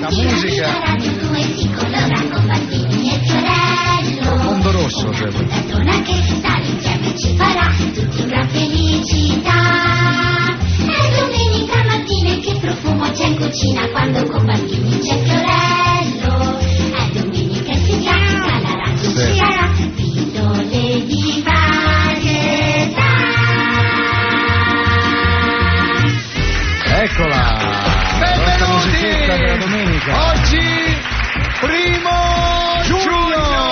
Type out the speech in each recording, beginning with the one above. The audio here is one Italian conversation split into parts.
la musica. Mondo rosso, cioè. La donna che sta insieme ci farà tutti in gran felicità. È domenica mattina e che profumo c'è in cucina quando con bambini c'è Fiorello. È domenica e si chiama l'arancio ci darà pillole di varietà. Eccola! Benvenuti! Della domenica. Oggi, 1° giugno!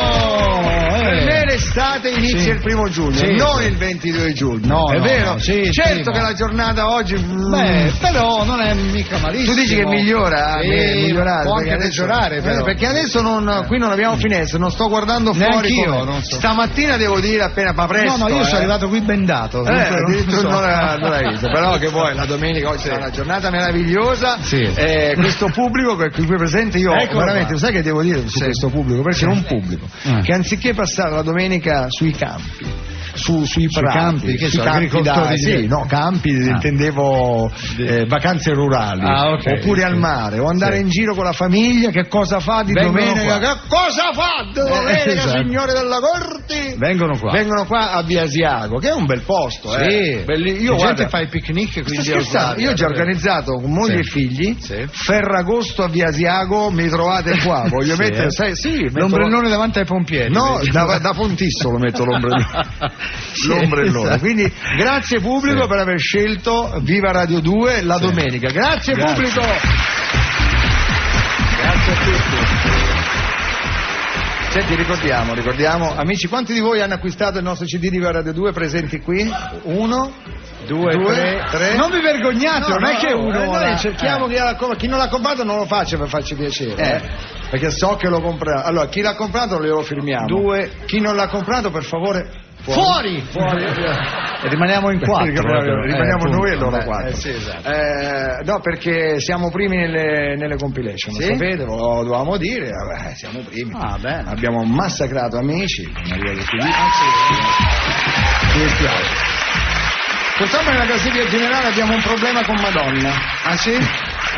Per me l'estate inizia il 1° giugno, Sì. non il 22 giugno. È vero? sì, certo prima. che la giornata oggi... Beh, però non è mica malissimo. Tu dici che migliora? Sì, migliorare, può perché anche adesso- peggiorare, però. perché adesso qui non abbiamo finestre, non sto guardando fuori. Neanch'io, come- non so. Stamattina devo dire appena, ma presto. No, io sono arrivato qui bendato. dunque non Addirittura so. non l'hai visto, però che vuoi, la domenica oggi è una giornata meravigliosa. Sì. Questo pubblico che è qui presente, io Eccolo veramente, qua. sai che devo dire su Sì. questo pubblico? Perché è un pubblico che anziché passare la domenica sui campi, sui prati, campi, che sui so, campi agricoltori sì, di- no, campi, Ah. intendevo vacanze rurali, Ah, ok, oppure al sì. mare, o andare Sì. in giro con la famiglia, che cosa fa di Vengono domenica? qua. Che cosa fa di domenica, esatto. signori della corte? Vengono qua. Vengono qua a Via Asiago, che è un bel posto, Sì. Io La guarda, gente fa i picnic sto quindi scherzando, io ho già organizzato con moglie e figli Sì. Ferragosto a Via Asiago, mi trovate qua, voglio Sì, mettere, metto- l'ombrellone davanti ai pompieri. No, vedi? da Pontisso lo metto l'ombrellone. Sì, L'ombrellone. esatto. Quindi grazie pubblico Sì. per aver scelto Viva Radio 2 la domenica. Grazie pubblico. Grazie a tutti. Senti, ricordiamo, amici, quanti di voi hanno acquistato il nostro CD di Viva Radio 2 presenti qui? 1, 2, 3. Non vi vergognate, non è che uno. Noi cerchiamo chi non l'ha comprato non lo faccia per farci piacere. Perché so che lo comprerà. Allora, chi l'ha comprato lo firmiamo. 2. Chi non l'ha comprato, per favore. Fuori! E rimaniamo in 4. Rimaniamo noi e loro 4. Sì, esatto. No, perché siamo primi nelle compilation, Sì? sapete, lo dovevamo dire, vabbè, siamo primi. Ah, bene. Abbiamo massacrato Amici, Maria Mi dispiace. Purtroppo nella classifica generale abbiamo un problema con Madonna. Ah sì?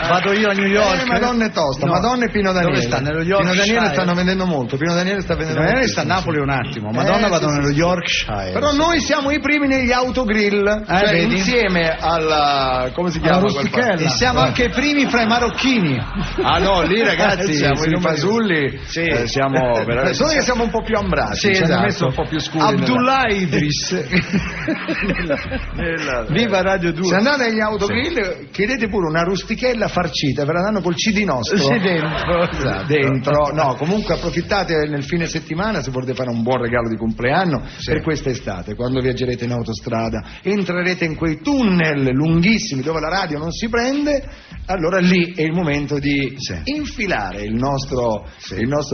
Vado io a New York. Madonna è tosta, No. Madonna e Pino Daniele. Dove sta? Nello Yorkshire? Pino Daniele stanno vendendo molto, Pino Daniele sta vendendo Daniele molto. sta a Napoli un attimo, Madonna vado sì, nello sì. Yorkshire. Però noi siamo i primi negli autogrill, cioè vedi? insieme alla, come si chiama? Alla quel rustichella. fatto? E siamo anche i primi fra i marocchini. Ah no, lì ragazzi Siamo sui i numeri fasulli Sì. siamo veramente, solo che siamo un po' più ambrati, Sì, ci hanno esatto. messo un po' più scuri. Abdullah Idris. Viva Radio 2. Se andate agli autogrill chiedete pure una rustichella farcita, ve la danno col CD nostro. Sì, dentro, esatto. Dentro. No, comunque approfittate nel fine settimana se volete fare un buon regalo di compleanno per questa estate, quando viaggerete in autostrada, entrerete in quei tunnel lunghissimi dove la radio non si prende, allora lì è il momento di infilare il nostro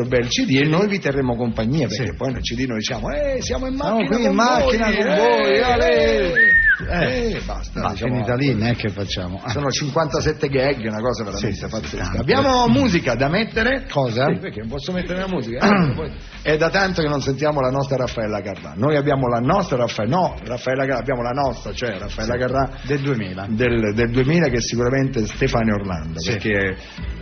bel CD e noi vi terremo compagnia, perché poi nel CD noi diciamo siamo in macchina, qui in con macchina voi, con voi, ale! Basta, Ma diciamo, finita lì, non è che facciamo. sono 57 gag, una cosa veramente Sì, pazzesca. tanto. Abbiamo musica da mettere. Cosa? Sì, perché non posso mettere la musica? È da tanto che non sentiamo la nostra Raffaella Carrà. Noi abbiamo la nostra Raffaella Carrà, abbiamo la nostra, cioè Raffaella Carrà Del 2000. del 2000, che è sicuramente Stefano Orlando, Sì. perché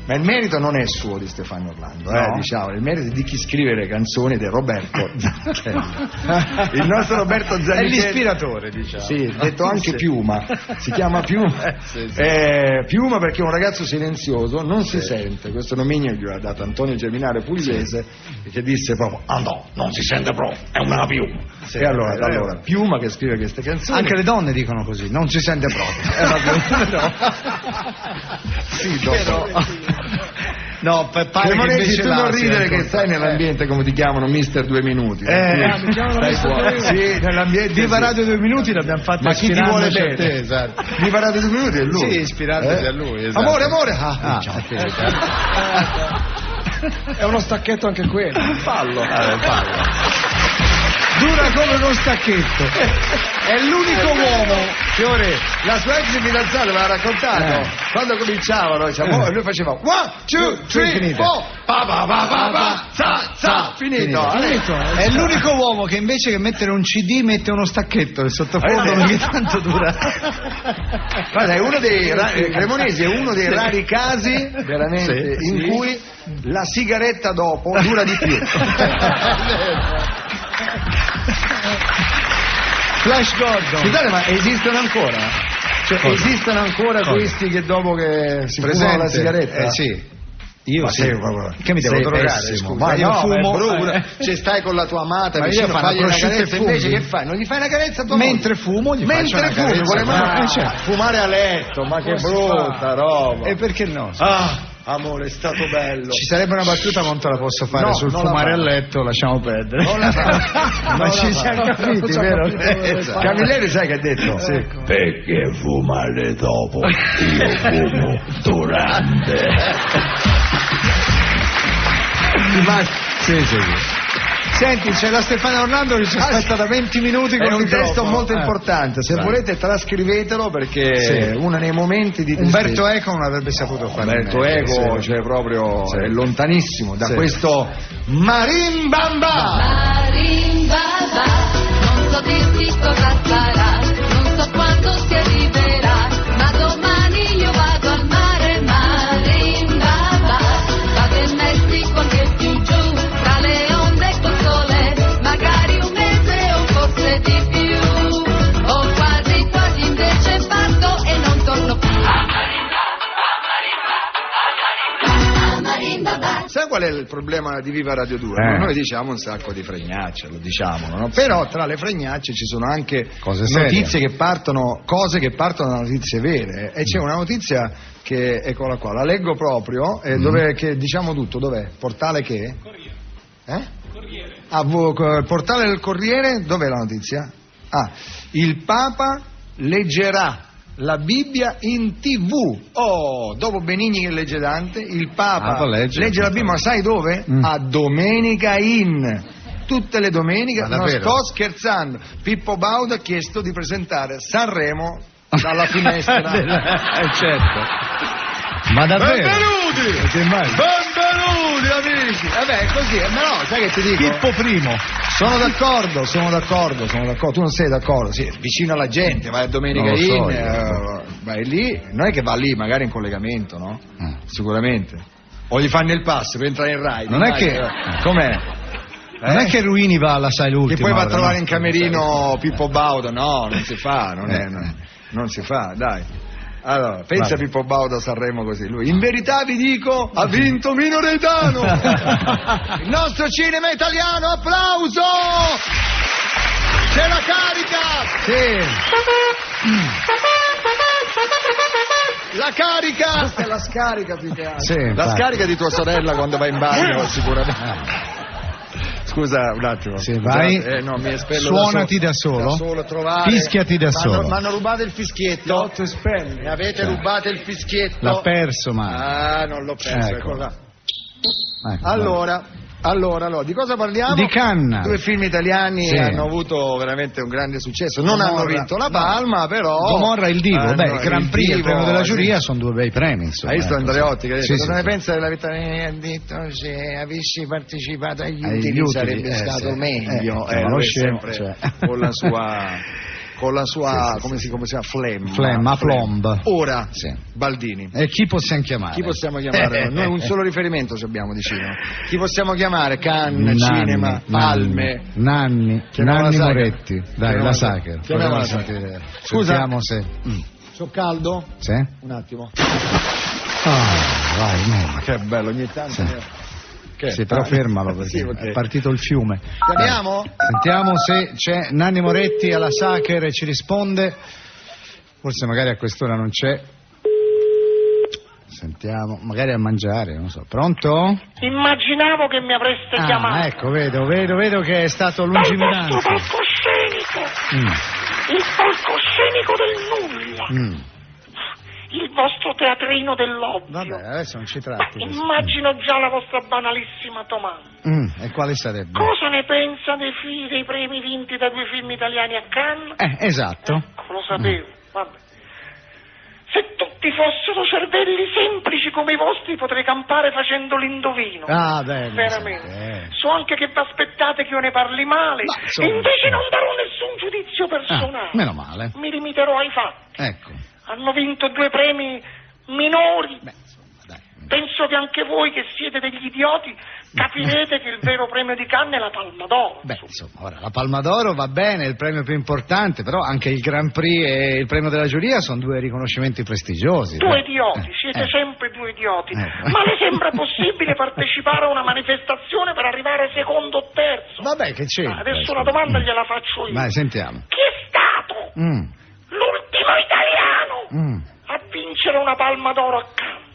ma il merito non è suo di Stefano Orlando, No. diciamo, il merito è di chi scrive le canzoni ed è Roberto Zanichelli. Il nostro Roberto È Zanichelli. l'ispiratore, diciamo. Sì, detto anche Piuma, si chiama Piuma. Sì. Piuma perché è un ragazzo silenzioso, non si sente, questo nomignolo gli ha dato Antonio Germinale Pugliese, che disse proprio, ah no, non si sente proprio, è una piuma. Sì, e allora, è vero. Piuma che scrive queste canzoni. Anche le donne dicono così, non si sente proprio. È una piuma. Sì, dopo. No, pare che Cremonesi, invece tu non l'Asia ridere è che stai nell'ambiente, come ti chiamano, Mister 2 minuti. mi chiamano Stai Mister fuori. 2 minuti. Sì, nell'ambiente. Viva sì. Radio 2 minuti l'abbiamo fatta Ma chi ti vuole ispirandoci a bene? te, esatto. Viva Radio 2 minuti è lui. Sì, ispirandosi a lui, esatto. Amore, amore. È uno stacchetto anche quello. Fallo. Fallo. Dura come uno stacchetto. È l'unico uomo, Fiore, la sua ex fidanzata me l'ha raccontato. Quando cominciavano, diciamo, lui faceva 1, 2, 3, 4, pa, finito. È l'unico uomo che invece che mettere un CD mette uno stacchetto nel sottofondo, ogni tanto dura. Guarda, è uno dei Cremonesi è uno dei rari casi veramente in cui la sigaretta dopo dura di più. Flash Gordon. Scusate, ma esistono ancora? Cioè, esistono ancora questi che dopo che si fumano la sigaretta? Sì. Io ma sì. Che mi devo drogare? Scusa, ma io fumo. fumo. Cioè, stai con la tua amata, ma vicino, io fanno fagli una prosciutto carezza, e funghi. invece che fai? Non gli fai una carezza a tua mentre fumo gli faccio una carezza con le mani. Fumare a letto, ma che brutta roba. E perché no? Amore, è stato bello. Ci sarebbe una battuta, ma non te la posso fare. No, sul fumare a letto, lasciamo perdere. Non la fa. Ma ci siamo capiti, vero? Camilleri sai che ha detto? Sì. Perché fumare dopo? Io fumo durante. Sì. Senti, c'è la Stefania Orlando che ci aspetta da 20 minuti con è un microfono. testo molto importante, se volete trascrivetelo perché uno dei momenti di Umberto Eco non avrebbe saputo fare. Umberto Eco, cioè proprio è lontanissimo da questo Marimbamba. Marimbamba, non so dirti cosa sarà, non so quando si arriverà, ma domani io vado al mare. Marimbamba, vado in Messico anche più giù, tra le onde col sole, magari un mese o forse di più, o quasi invece parto e non torno più. Sai qual è il problema di Viva Radio 2? Noi diciamo un sacco di fregnacce, lo diciamo, no? Però tra le fregnacce ci sono anche notizie che partono, cose che partono da notizie vere. E c'è una notizia che, eccola qua, la leggo proprio, dove che diciamo tutto, dov'è? Portale che? Corriere. Il portale del Corriere, dov'è la notizia? Il Papa leggerà la Bibbia in TV. Dopo Benigni che legge Dante, il Papa legge la Bibbia, ma sai dove? A Domenica In. Tutte le domeniche, non sto scherzando. Pippo Baudo ha chiesto di presentare Sanremo dalla finestra. Certo. Ma davvero? Benvenuti amici. Vabbè, è così, no, sai che ti dico? Pippo primo. Sono d'accordo. Tu non sei d'accordo? Sì, vicino alla gente, vai a Domenica In, vai lì, non è che va lì magari in collegamento, no? Sicuramente. O gli fanno il pass per entrare in Rai. Non è che com'è? Non è che Ruini va alla Sai l'ultima. Che poi va a trovare in camerino Pippo Baudo, no, non si fa, non si fa, dai. Allora, pensa Pippo Baudo a Sanremo così, lui. In verità vi dico, ha vinto Mino Reitano! Il nostro cinema italiano, applauso! C'è la carica! La carica! Questa è la scarica più che altro. La scarica di tua sorella quando vai in bagno, sicuramente. Scusa un attimo. Vai. No, mi suonati da solo. Fischiati da solo. Mi hanno rubato il fischietto. Mi avete rubato il fischietto. L'ha perso, ma. Non l'ho perso, ecco là. Allora, di cosa parliamo? Di Cannes. 2 film italiani hanno avuto veramente un grande successo. Non hanno vinto la Palma, però. Gomorra e il Divo. Il Gran Prix e il premio della giuria sono 2 bei premi. Insomma. Hai visto Andreotti che ha detto cosa ne pensa della vittoria? Ha detto se avessi partecipato agli utili sarebbe stato meglio. Lo sempre con la sua come si chiama? Flemma. Plomb. Ora, Baldini. E chi possiamo chiamare? Chi possiamo chiamare? Noi un solo riferimento ci abbiamo vicino. Chi possiamo chiamare? Cannes, Cinema, Palme. Nanni Moretti. Dai, la Sacher. Chiamiamola Sacher. Scusa. Vediamo se. Sono caldo? Sì. Un attimo. Vai, che bello, ogni tanto. Sì, però fermalo perché è partito il fiume. Chiamiamo? Sentiamo se c'è Nanni Moretti alla Sacher e ci risponde. Forse magari a quest'ora non c'è. Sentiamo, magari a mangiare, non so. Pronto? Immaginavo che mi avreste chiamato. Ecco, vedo che è stato lungimiranza. Il palcoscenico. Il palcoscenico del nulla. Il vostro teatrino dell'ovvio. Vabbè, adesso non ci tratti. Immagino già la vostra banalissima domanda. E quale sarebbe? Cosa ne pensa dei premi vinti da 2 film italiani a Cannes? Esatto. Lo sapevo, vabbè. Se tutti fossero cervelli semplici come i vostri potrei campare facendo l'indovino. Ah, bene. Veramente. So anche che vi aspettate che io ne parli male. Ma, E invece non darò nessun giudizio personale. Meno male. Mi limiterò ai fatti. Ecco. Hanno vinto 2 premi minori. Beh, insomma, dai. Penso che anche voi, che siete degli idioti, capirete che il vero premio di Cannes è la Palma d'Oro. Beh, insomma, ora la Palma d'Oro va bene, è il premio più importante, però anche il Grand Prix e il premio della giuria sono 2 riconoscimenti prestigiosi. 2 idioti, siete sempre 2 idioti. Ma le sembra possibile partecipare a una manifestazione per arrivare secondo o terzo? Vabbè, che c'è? Adesso una domanda gliela faccio io. Vai, sentiamo. Chi è stato l'ultimo italiano a vincere una Palma d'Oro a Cannes?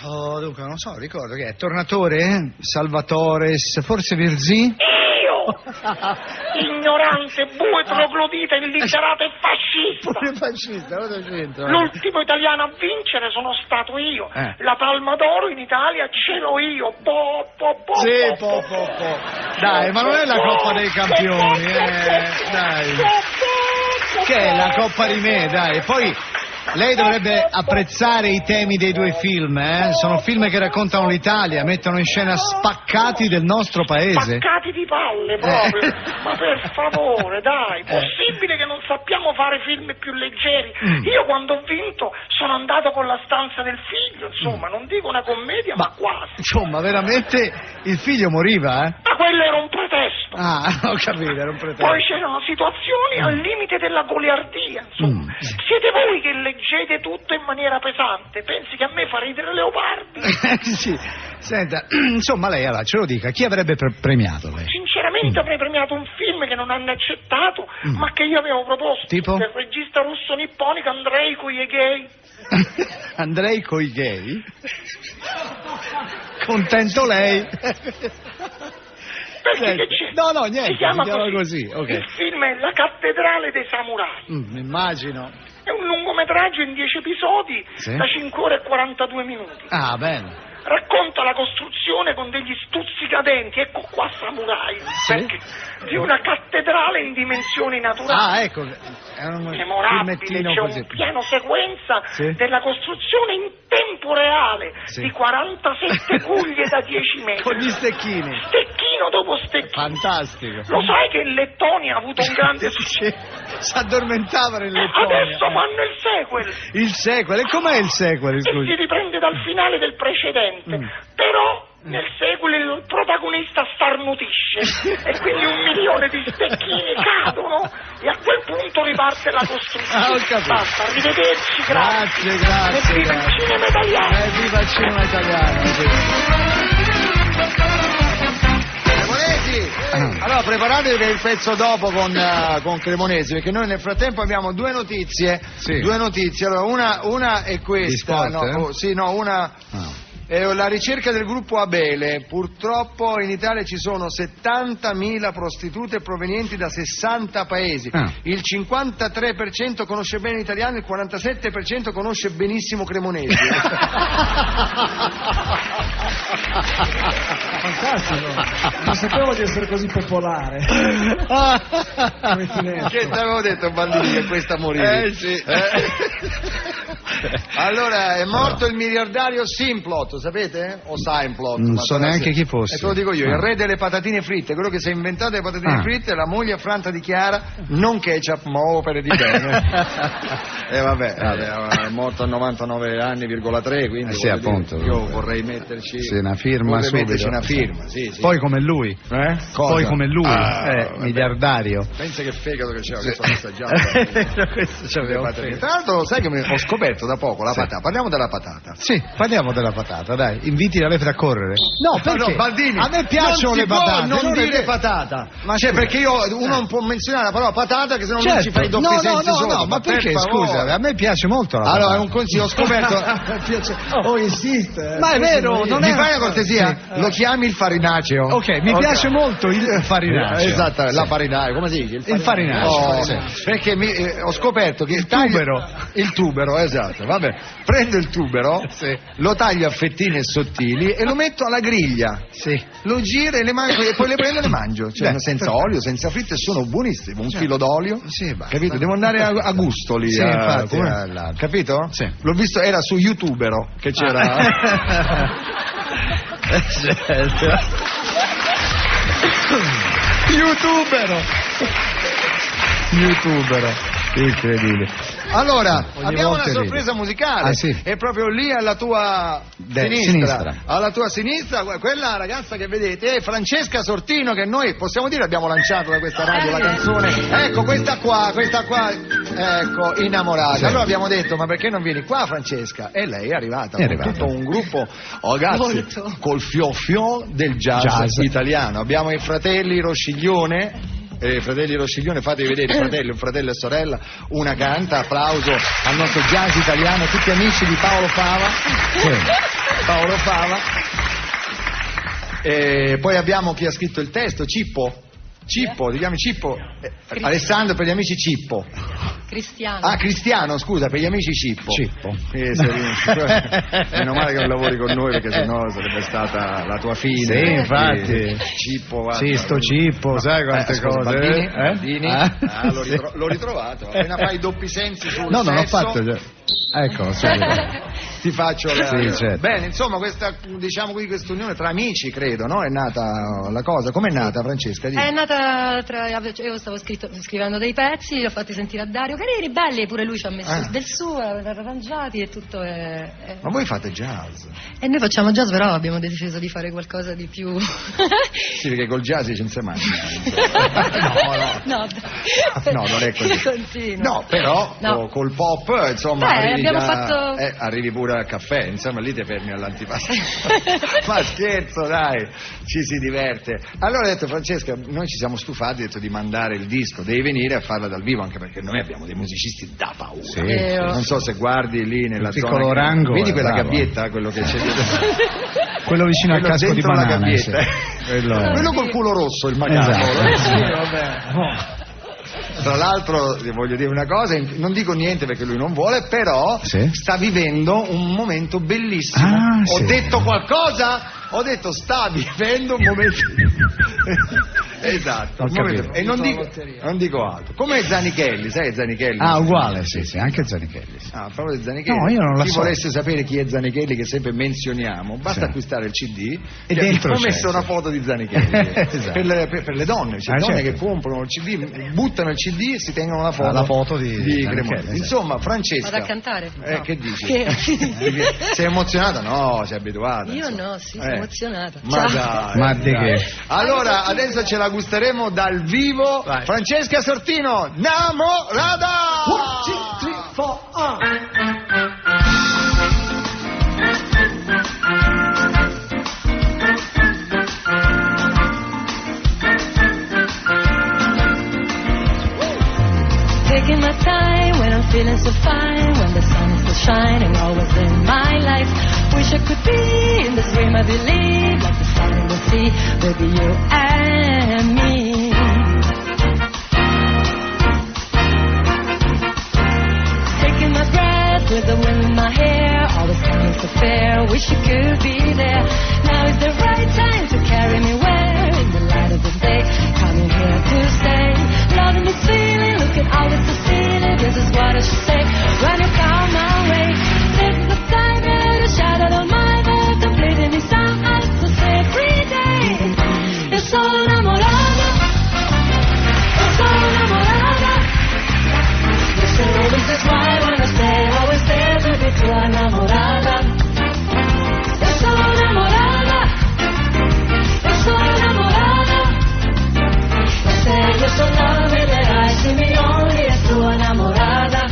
Oh, dunque, non so, ricordo che è Tornatore, Salvatore, forse Virzì? Io! Ignorante, bue, troglodita, illiterato e fascista! Pure fascista, cosa c'entra? L'ultimo italiano a vincere sono stato io. La Palma d'Oro in Italia ce l'ho io. Sì, po. Dai, ma non è la Coppa dei Campioni, dai. Che è la Coppa di me, dai. Poi lei dovrebbe apprezzare i temi dei 2 film, Sono film che raccontano l'Italia, mettono in scena spaccati del nostro paese. Spaccati di palle proprio. Ma per favore, dai, possibile che non sappiamo fare film più leggeri? Io quando ho vinto sono andato con La stanza del figlio, insomma, non dico una commedia, ma quasi. Insomma, veramente il figlio moriva, Ma quello era un pretesto. Ah, ho capito, era un pretesto. Poi c'erano situazioni al limite della goliardia, insomma. Siete voi che leggete tutto in maniera pesante. Pensi che a me fa ridere Leopardi? Sì. Senta, insomma, lei allora ce lo dica, chi avrebbe premiato lei? Sinceramente avrei premiato un film che non hanno accettato, ma che io avevo proposto. Tipo? Del regista russo nipponico Andrei Koyegei. Andrei coi gay? Contento lei? Perché che c'è? No, niente, si chiama così. Okay. Il film è La cattedrale dei samurai. Immagino. È un lungometraggio in 10 episodi, Sì? da 5 ore e 42 minuti. Ah, bene. Racconta la costruzione con degli stuzzicadenti, ecco qua samurai, Sì? perché, di una cattedrale in dimensioni naturali. Ah, ecco, è un Memorabile, filmettino c'è così. un piano sequenza Sì? della costruzione in tempo reale, Sì. di 47 cuglie da 10 metri. Con gli stecchini. Stecchino dopo stecchino. Fantastico. Lo sai che in Lettonia ha avuto un grande successo? Si addormentavano in Lettonia. Adesso fanno il sequel. Il sequel, e com'è il sequel, E si scusi? riprende dal finale del precedente. Però nel sequel il protagonista starnutisce e quindi 1 milione di stecchini cadono e a quel punto riparte la costruzione. Ah, ho capito. Basta, arrivederci, grazie. Grazie. E viva il cinema italiano. Viva il cinema italiano. Cremonesi! Allora preparatevi per il pezzo dopo con Cremonesi, perché noi nel frattempo abbiamo 2 notizie. Sì. 2 notizie. Allora, una è questa. Di sport, Una. È la ricerca del gruppo Abele. Purtroppo in Italia ci sono 70.000 prostitute provenienti da 60 paesi. Il 53% conosce bene l'italiano, il 47% conosce benissimo Cremonesi. Fantastico, non sapevo di essere così popolare. Che ti avevo detto, Bandini, che questa moriva. Sì. Allora, è morto il miliardario Simplot, sapete? O Simplot? Non ma so neanche chi fosse. E te lo dico io, il re delle patatine fritte, quello che si è inventato le patatine fritte, la moglie affranta dichiara non ketchup, ma opere di bene. E vabbè, è morto a 99 anni,3, quindi Sì, appunto. Io vorrei metterci una firma subito. una firma, sì. Poi come lui. Cosa? Poi come lui, vabbè. miliardario. Pensa che fegato che c'era, questo assaggiato. Questo ci avevo Tra l'altro, sai che ho scoperto da poco la patata. Parliamo della patata. Sì, parliamo della patata, dai. Inviti la Lepre a correre. No, perché? No, Baldini, a me piacciono le patate. Non dire è vero. patata. Ma cioè, scusa. perché uno non può menzionare la parola patata, che se no non ci fai i doppi sensi sotto. No, ma perché, per favore. scusa, a me piace molto la patata. Allora, è un consiglio, ho scoperto. Insiste. Ma è vero, non Mi è fai una cortesia? Sì. Lo chiami il farinaceo? Ok, mi piace molto il farinaceo. Esatto, Sì. la farinaceo, come si dice? Il farinaceo, Oh, sì. Perché ho scoperto che Il tubero. Il tubero, esatto. Vabbè, prendo il tubero, Sì. lo taglio a fettine sottili e lo metto alla griglia. Sì. Lo giro e le mangio e poi le prendo e le mangio. Cioè, senza olio, senza fritto e sono buonissime. Un filo d'olio. Sì, basta. Capito? Devo andare a gusto lì. Sì, infatti, capito? Sì. L'ho visto, era su YouTubero che c'era. Certo. YouTubero. Incredibile. Allora, Ogni abbiamo una volta sorpresa ride. musicale. Ah, sì. È proprio lì alla tua sinistra. sinistra. Alla tua sinistra, quella ragazza che vedete è Francesca Sortino, che noi possiamo dire abbiamo lanciato da questa radio la canzone. Ecco, questa qua, ecco, innamorata. Sì. Allora abbiamo detto, ma perché non vieni qua, Francesca? E lei è arrivata. È con arrivata. tutto un gruppo, ragazzi, Molto. col fio del jazz italiano. Abbiamo i fratelli Rosciglione. Fratelli Rosciglione, fatevi vedere i fratelli, un fratello e sorella, una canta, applauso al nostro jazz italiano, tutti amici di Paolo Fava. Paolo Fava. E poi abbiamo chi ha scritto il testo, Cippo, ti chiami Cippo? Alessandro per gli amici Cippo. Cristiano. Ah, Cristiano, scusa, per gli amici Cippo. Meno male che non lavori con noi perché sennò sarebbe stata la tua fine. Sì, infatti. Cippo, guarda. Sì, sto Cippo, sai quante scusa, cose. Bandini? L'ho ritrovato. Appena fai i doppi sensi sul No, non ho sesso, fatto. Ecco, sì. ti faccio la... Sì, certo. Bene, insomma, questa, diciamo qui, questa unione tra amici, credo, no? È nata la cosa. Com'è nata, Francesca? Dici. È nata io stavo scrivendo dei pezzi, li ho fatti sentire a Dario carini, belli, pure lui ci ha messo del suo, arrangiati e tutto è... Ma voi fate jazz? E noi facciamo jazz, però abbiamo deciso di fare qualcosa di più... Sì, perché col jazz ci non si mangia. No, No, non è così. Continuo. No, però No. col pop, insomma, Beh, arrivi, abbiamo già, fatto- arrivi pure al caffè, insomma, lì ti fermi all'antipasto. Ma scherzo, dai, ci si diverte. Allora ho detto, Francesca, noi ci siamo stufati, ho detto di mandare il disco, devi venire a farla dal vivo, anche perché noi abbiamo dei musicisti da paura. Sì. Non so se guardi lì nella Il zona. piccolo Rango Vedi è quella bravo. gabbietta, quello che c'è dietro. Quello vicino al Quello casco di dentro la banana. gabbietta. Sì. Quello... Quello col culo rosso, il macaco. Esatto. Sì, vabbè. Tra l'altro voglio dire una cosa, non dico niente perché lui non vuole, però Sì. sta vivendo un momento bellissimo. Ah, Ho sì. detto qualcosa? Ho detto sta vivendo un momento... Esatto, Ho un momento- capito. e non dico altro. Come Zanichelli, sai Zanichelli? Ah, uguale, sì, sì, anche Zanichelli. Sì. Ah, proprio di Zanichelli. No, io non la Chi so. volesse sapere chi è Zanichelli, che sempre menzioniamo, basta Sì. acquistare il CD E e dentro abbiamo c'è, messo sì. una foto di Zanichelli. Esatto. per le donne, c'è donne certo. che comprano il CD, buttano il CD e si tengono la foto, La foto di Cremonesi. Zanichelli, esatto. Insomma, Francesca. Vado a cantare? No. Che dici? Che- Sei emozionata? No, sei abituata. Io insomma. no, sì, sono emozionata. Ma Ciao. dai, Ma di dai. che? Allora, adesso ce la gusteremo dal vivo. Vai. Francesca Sortino, Namorada! 1, 2, 3, 4, Taking my time when I'm feeling so fine, when the sun is still shining, always in my life. Wish I could be in this dream I believe, like the sun in the sea, with you and me. Taking my breath with the wind in my hair, always coming so fair, wish you could be there. Now is the right time to carry me where, in the light of the day, coming here to stay. Loving this feeling, looking out at the ceiling, this is what I should say, when you come my way. This is the time that you shadow on my way, completing me somehow, so say every day. Io sono innamorata, io sono innamorata. You say this is why I wanna stay, always there to be tua innamorata. Io sono innamorata, io sono innamorata. You say you're so lovely that I see me only as tua innamorata.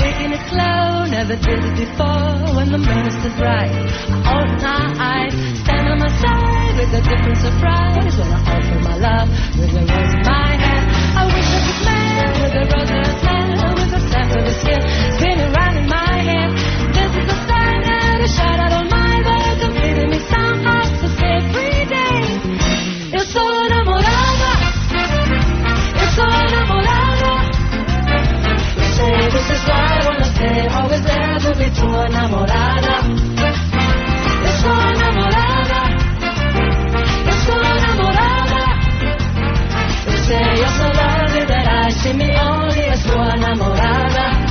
Taking it slow, never did it before. When the moon is still bright, I open my eyes, stand on my side with a different surprise. When I offer my love with a rose in my hand, I wish I could smell with a rose in his hand, with the scent of his skin spinning round in my head. This is the sign that is shot out on my way, completing me somehow, so say every day. Io sono innamorata. si mi odia es tu enamorada.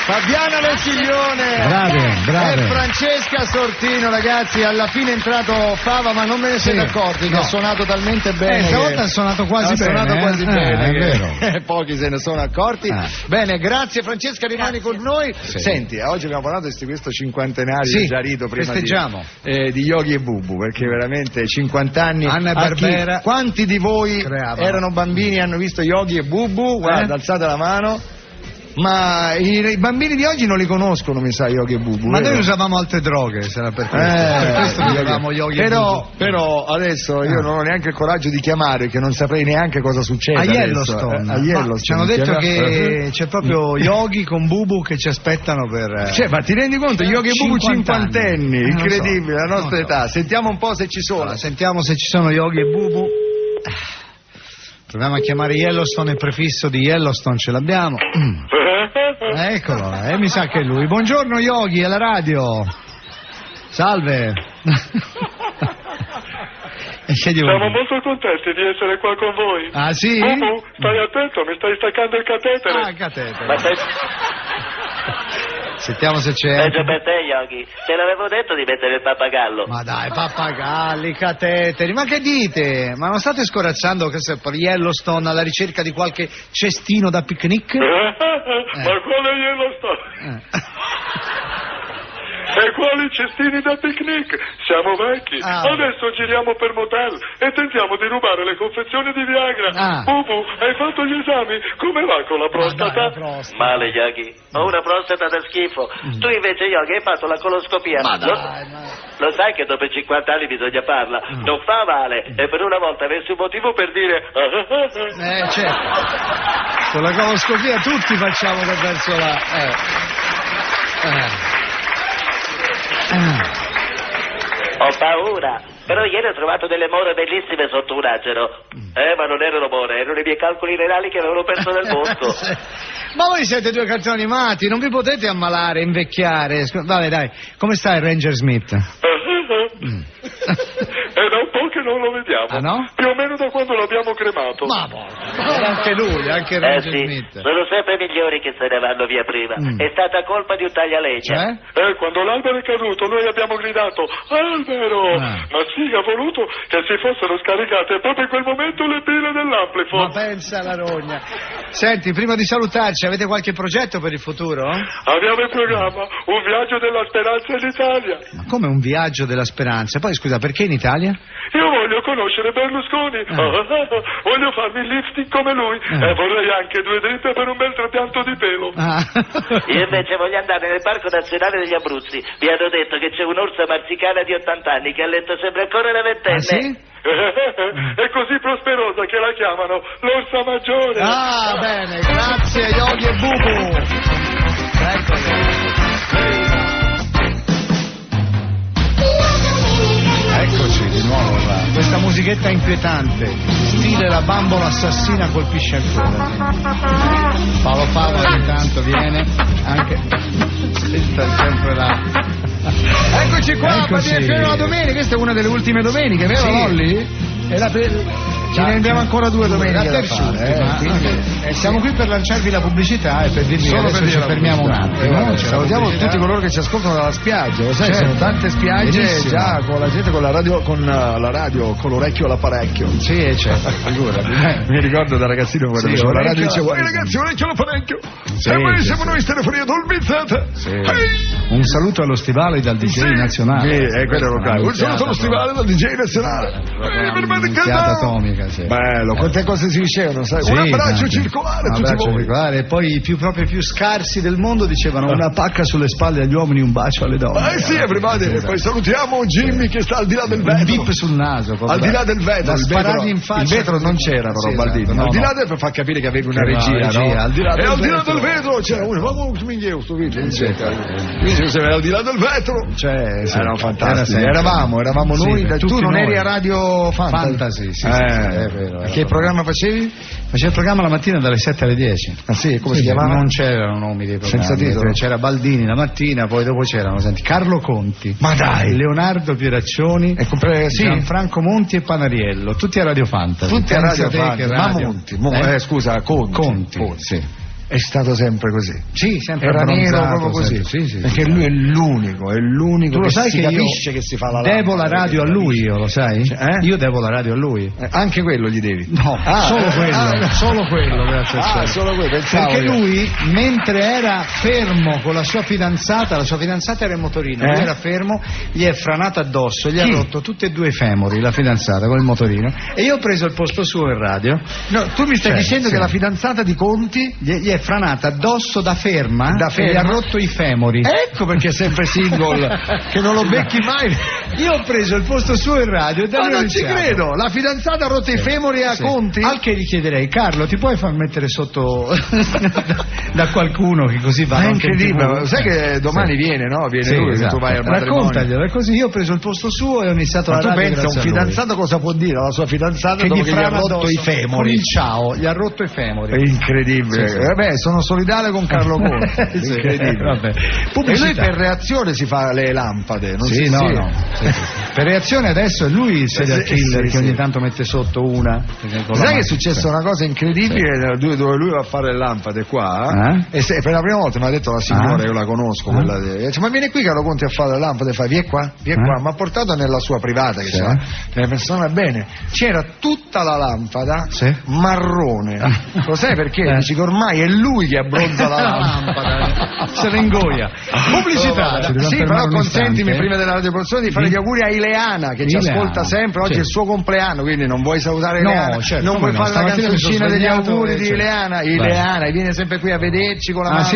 Fabiana Lesiglione brave. E Francesca Sortino, ragazzi, alla fine è entrato Fava, ma non ve ne siete accorti che ha suonato talmente bene. Stavolta ha suonato quasi bene. Ha suonato quasi bene, è vero. Pochi se ne sono accorti. Bene, grazie Francesca, rimani con noi. Sì. Senti, oggi abbiamo parlato di questo cinquantenario Giarito prima festeggiamo. di Yogi e Bubu, perché veramente 50 anni. Anna e Barbera. Quanti di voi erano bambini e hanno visto Yogi e Bubu? Guarda, alzate la mano. Ma i bambini di oggi non li conoscono, mi sa, Yogi e Bubu. Ma noi usavamo altre droghe, sarà per questo. Per questo usavamo Yogi e Bubu. Però adesso io non ho neanche il coraggio di chiamare, che non saprei neanche cosa succede. A Yellowstone. A Yellowstone. Ci hanno detto che c'è proprio Yogi con Bubu che ci aspettano per. Cioè, ma ti rendi conto? Yogi e Bubu 50 anni. Incredibile, la nostra età. Sentiamo un po' se ci sono. Allora, sentiamo se ci sono Yogi e Bubu. Proviamo a chiamare Yellowstone, il prefisso di Yellowstone ce l'abbiamo. Eccolo, mi sa che è lui. Buongiorno Yogi, alla radio. Salve. Siamo molto contenti di essere qua con voi. Ah sì? Bubu, stai attento, mi stai staccando il catetere. Ah, il catetere. Ma sei... Sentiamo se c'è. Peggio per te, Yogi. Te l'avevo detto di mettere il pappagallo. Ma dai, pappagalli, cateteri, ma che dite? Ma non state scorazzando che se per Yellowstone alla ricerca di qualche cestino da picnic? Ma quale Yellowstone? E quali cestini da picnic? Siamo vecchi. Adesso giriamo per motel e tentiamo di rubare le confezioni di Viagra. Bubu, hai fatto gli esami? Come va con la prostata? Male, Yogi. Ho una prostata da schifo. Tu invece, Yogi, hai fatto la coloscopia. Lo sai che dopo 50 anni bisogna farla. Non fa male. E per una volta avessi un motivo per dire... certo. Con la coloscopia tutti facciamo che verso la... Ho paura. Però ieri ho trovato delle more bellissime sotto un acero. Ma non erano more, erano i miei calcoli renali che avevano perso nel bosco. Ma voi siete due cartoni animati, non vi potete ammalare, invecchiare. Vabbè, dai, come sta il Ranger Smith? È da un po' che non lo vediamo. Ah, no? Più o meno da quando l'abbiamo cremato. Ma anche lui, anche Ranger sì. Smith. Sono sempre migliori che se ne vanno via prima. È stata colpa di un taglialegna. Quando l'albero è caduto noi abbiamo gridato albero, ma sì, ha voluto che si fossero scaricate proprio in quel momento le pile dell'amplifo. Ma pensa alla rogna. Senti, prima di salutarci, avete qualche progetto per il futuro? Abbiamo in programma un viaggio della speranza in Italia. Ma come un viaggio della speranza? Poi scusa, perché in Italia? Io voglio conoscere Berlusconi, voglio farmi il lifting come lui e vorrei anche 2 dritte per un bel trapianto di pelo. Io invece voglio andare nel Parco Nazionale degli Abruzzi. Mi hanno detto che c'è un'orsa marsicana di 80 anni che a letto sembra ancora una ventenne. Ah, sì? È così prosperosa che la chiamano l'orsa maggiore. Ah, bene, grazie Yogi e Bubu. Eccoci di nuovo là. Questa musichetta inquietante, stile La bambola assassina colpisce il cuore. Paolo Fava ogni tanto viene anche. Senta Eccoci qua, fino alla domenica, questa è una delle ultime domeniche, vero Lolli? Ce ne abbiamo ancora 2 domeniche da fare, siamo qui per lanciarvi la pubblicità e per dirvi che adesso ci fermiamo un attimo. Salutiamo tutti coloro che ci ascoltano dalla spiaggia, lo sai, sono tante spiagge già con la gente con la radio con l'orecchio all'apparecchio. Sì, certo, figurati. Mi ricordo da ragazzino quando facevo la radio dicevo ragazzi, orecchio all'apparecchio. Siamo noi Stefanía Dolbizzata. Un saluto allo Stivale dal DJ nazionale. Quello locale. Un saluto allo Stivale dal DJ nazionale. Atomica. Bello, quante cose si dicevano, sai? Un abbraccio circolare a tutti voi. E poi proprio i più scarsi del mondo dicevano una pacca sulle spalle agli uomini, un bacio alle donne. Sì, everybody. Poi salutiamo Jimmy che sta al di là del vetro. Un bip sul naso. Al di là del vetro. In faccia. Il vetro non c'era però, Baldini. Al di là del vetro fa capire che avevi una regia, no? Al di là del vetro c'era uno. Ma come minchia sto video? Quindi se al di là del vetro. Erano fantastici. Eravamo noi. Tu non eri a Radio Fantasy? Sì. È vero. Che programma facevi? Faceva il programma la mattina dalle 7 alle 10. Ah sì, come si chiamava? Non c'erano nomi dei programmi. Senza titolo? C'era Baldini la mattina, poi dopo c'erano Carlo Conti. Ma dai! Leonardo Pieraccioni, Gianfranco Monti e Panariello, tutti a Radio Fantasy. Tutti a Radio Fantasy. Ma Monti, scusa, Conti. Sì. È stato sempre così. Sì, sempre era nero proprio così. Sì. Perché lui è l'unico tu lo che sai si che capisce che si fa la devo la radio a lui, lo sai? Io devo la radio a lui. Anche quello gli devi? No, solo quello, grazie a te. Solo quello, pensavo. Perché lui, mentre era fermo con la sua fidanzata era in motorino, lui era fermo, gli è franato addosso, gli ha rotto tutti e 2 i femori, la fidanzata con il motorino, e io ho preso il posto suo in radio. No, tu mi stai dicendo che la fidanzata di Conti gli è franata addosso da ferma e gli ha rotto i femori. Ecco perché è sempre single, che non lo becchi mai. Io ho preso il posto suo in radio e da ma non ci credo, la fidanzata ha rotto i femori a Conti? Al che gli chiederei: Carlo, ti puoi far mettere sotto da qualcuno che così va? È incredibile, sai che domani viene, no? Viene lui, tu vai al matrimonio. Raccontaglielo, è così. Io ho preso il posto suo e ho iniziato la radio. Ma tu pensa, un fidanzato cosa può dire alla sua fidanzata che dopo gli ha rotto i femori? Con il ciao, gli ha rotto i femori. È incredibile. Vabbè, sono solidale con Carlo Conti. Incredibile. E lui per reazione si fa le lampade, non si no. Per reazione adesso è lui il serial killer che ogni tanto mette sotto una. Sai che è successa una cosa incredibile dove lui va a fare le lampade qua e per la prima volta mi ha detto la signora, io la conosco, quella dice, ma vieni qui Carlo Conti a fare le lampade, fa vieni qua, mi ha portato nella sua privata che c'era le persone, bene, c'era tutta la lampada marrone. Lo sai perché? Dici che ormai è lui che abbronza la lampada, se ne ingoia. Pubblicità. Sì, però consentimi prima della radioproduzione di fare gli auguri a Ileana che ci ascolta sempre. Oggi è il suo compleanno, quindi non vuoi salutare Ileana? Certo, non vuoi fare la canzoncina degli auguri di Ileana? Ileana viene sempre qui a vederci con la mano.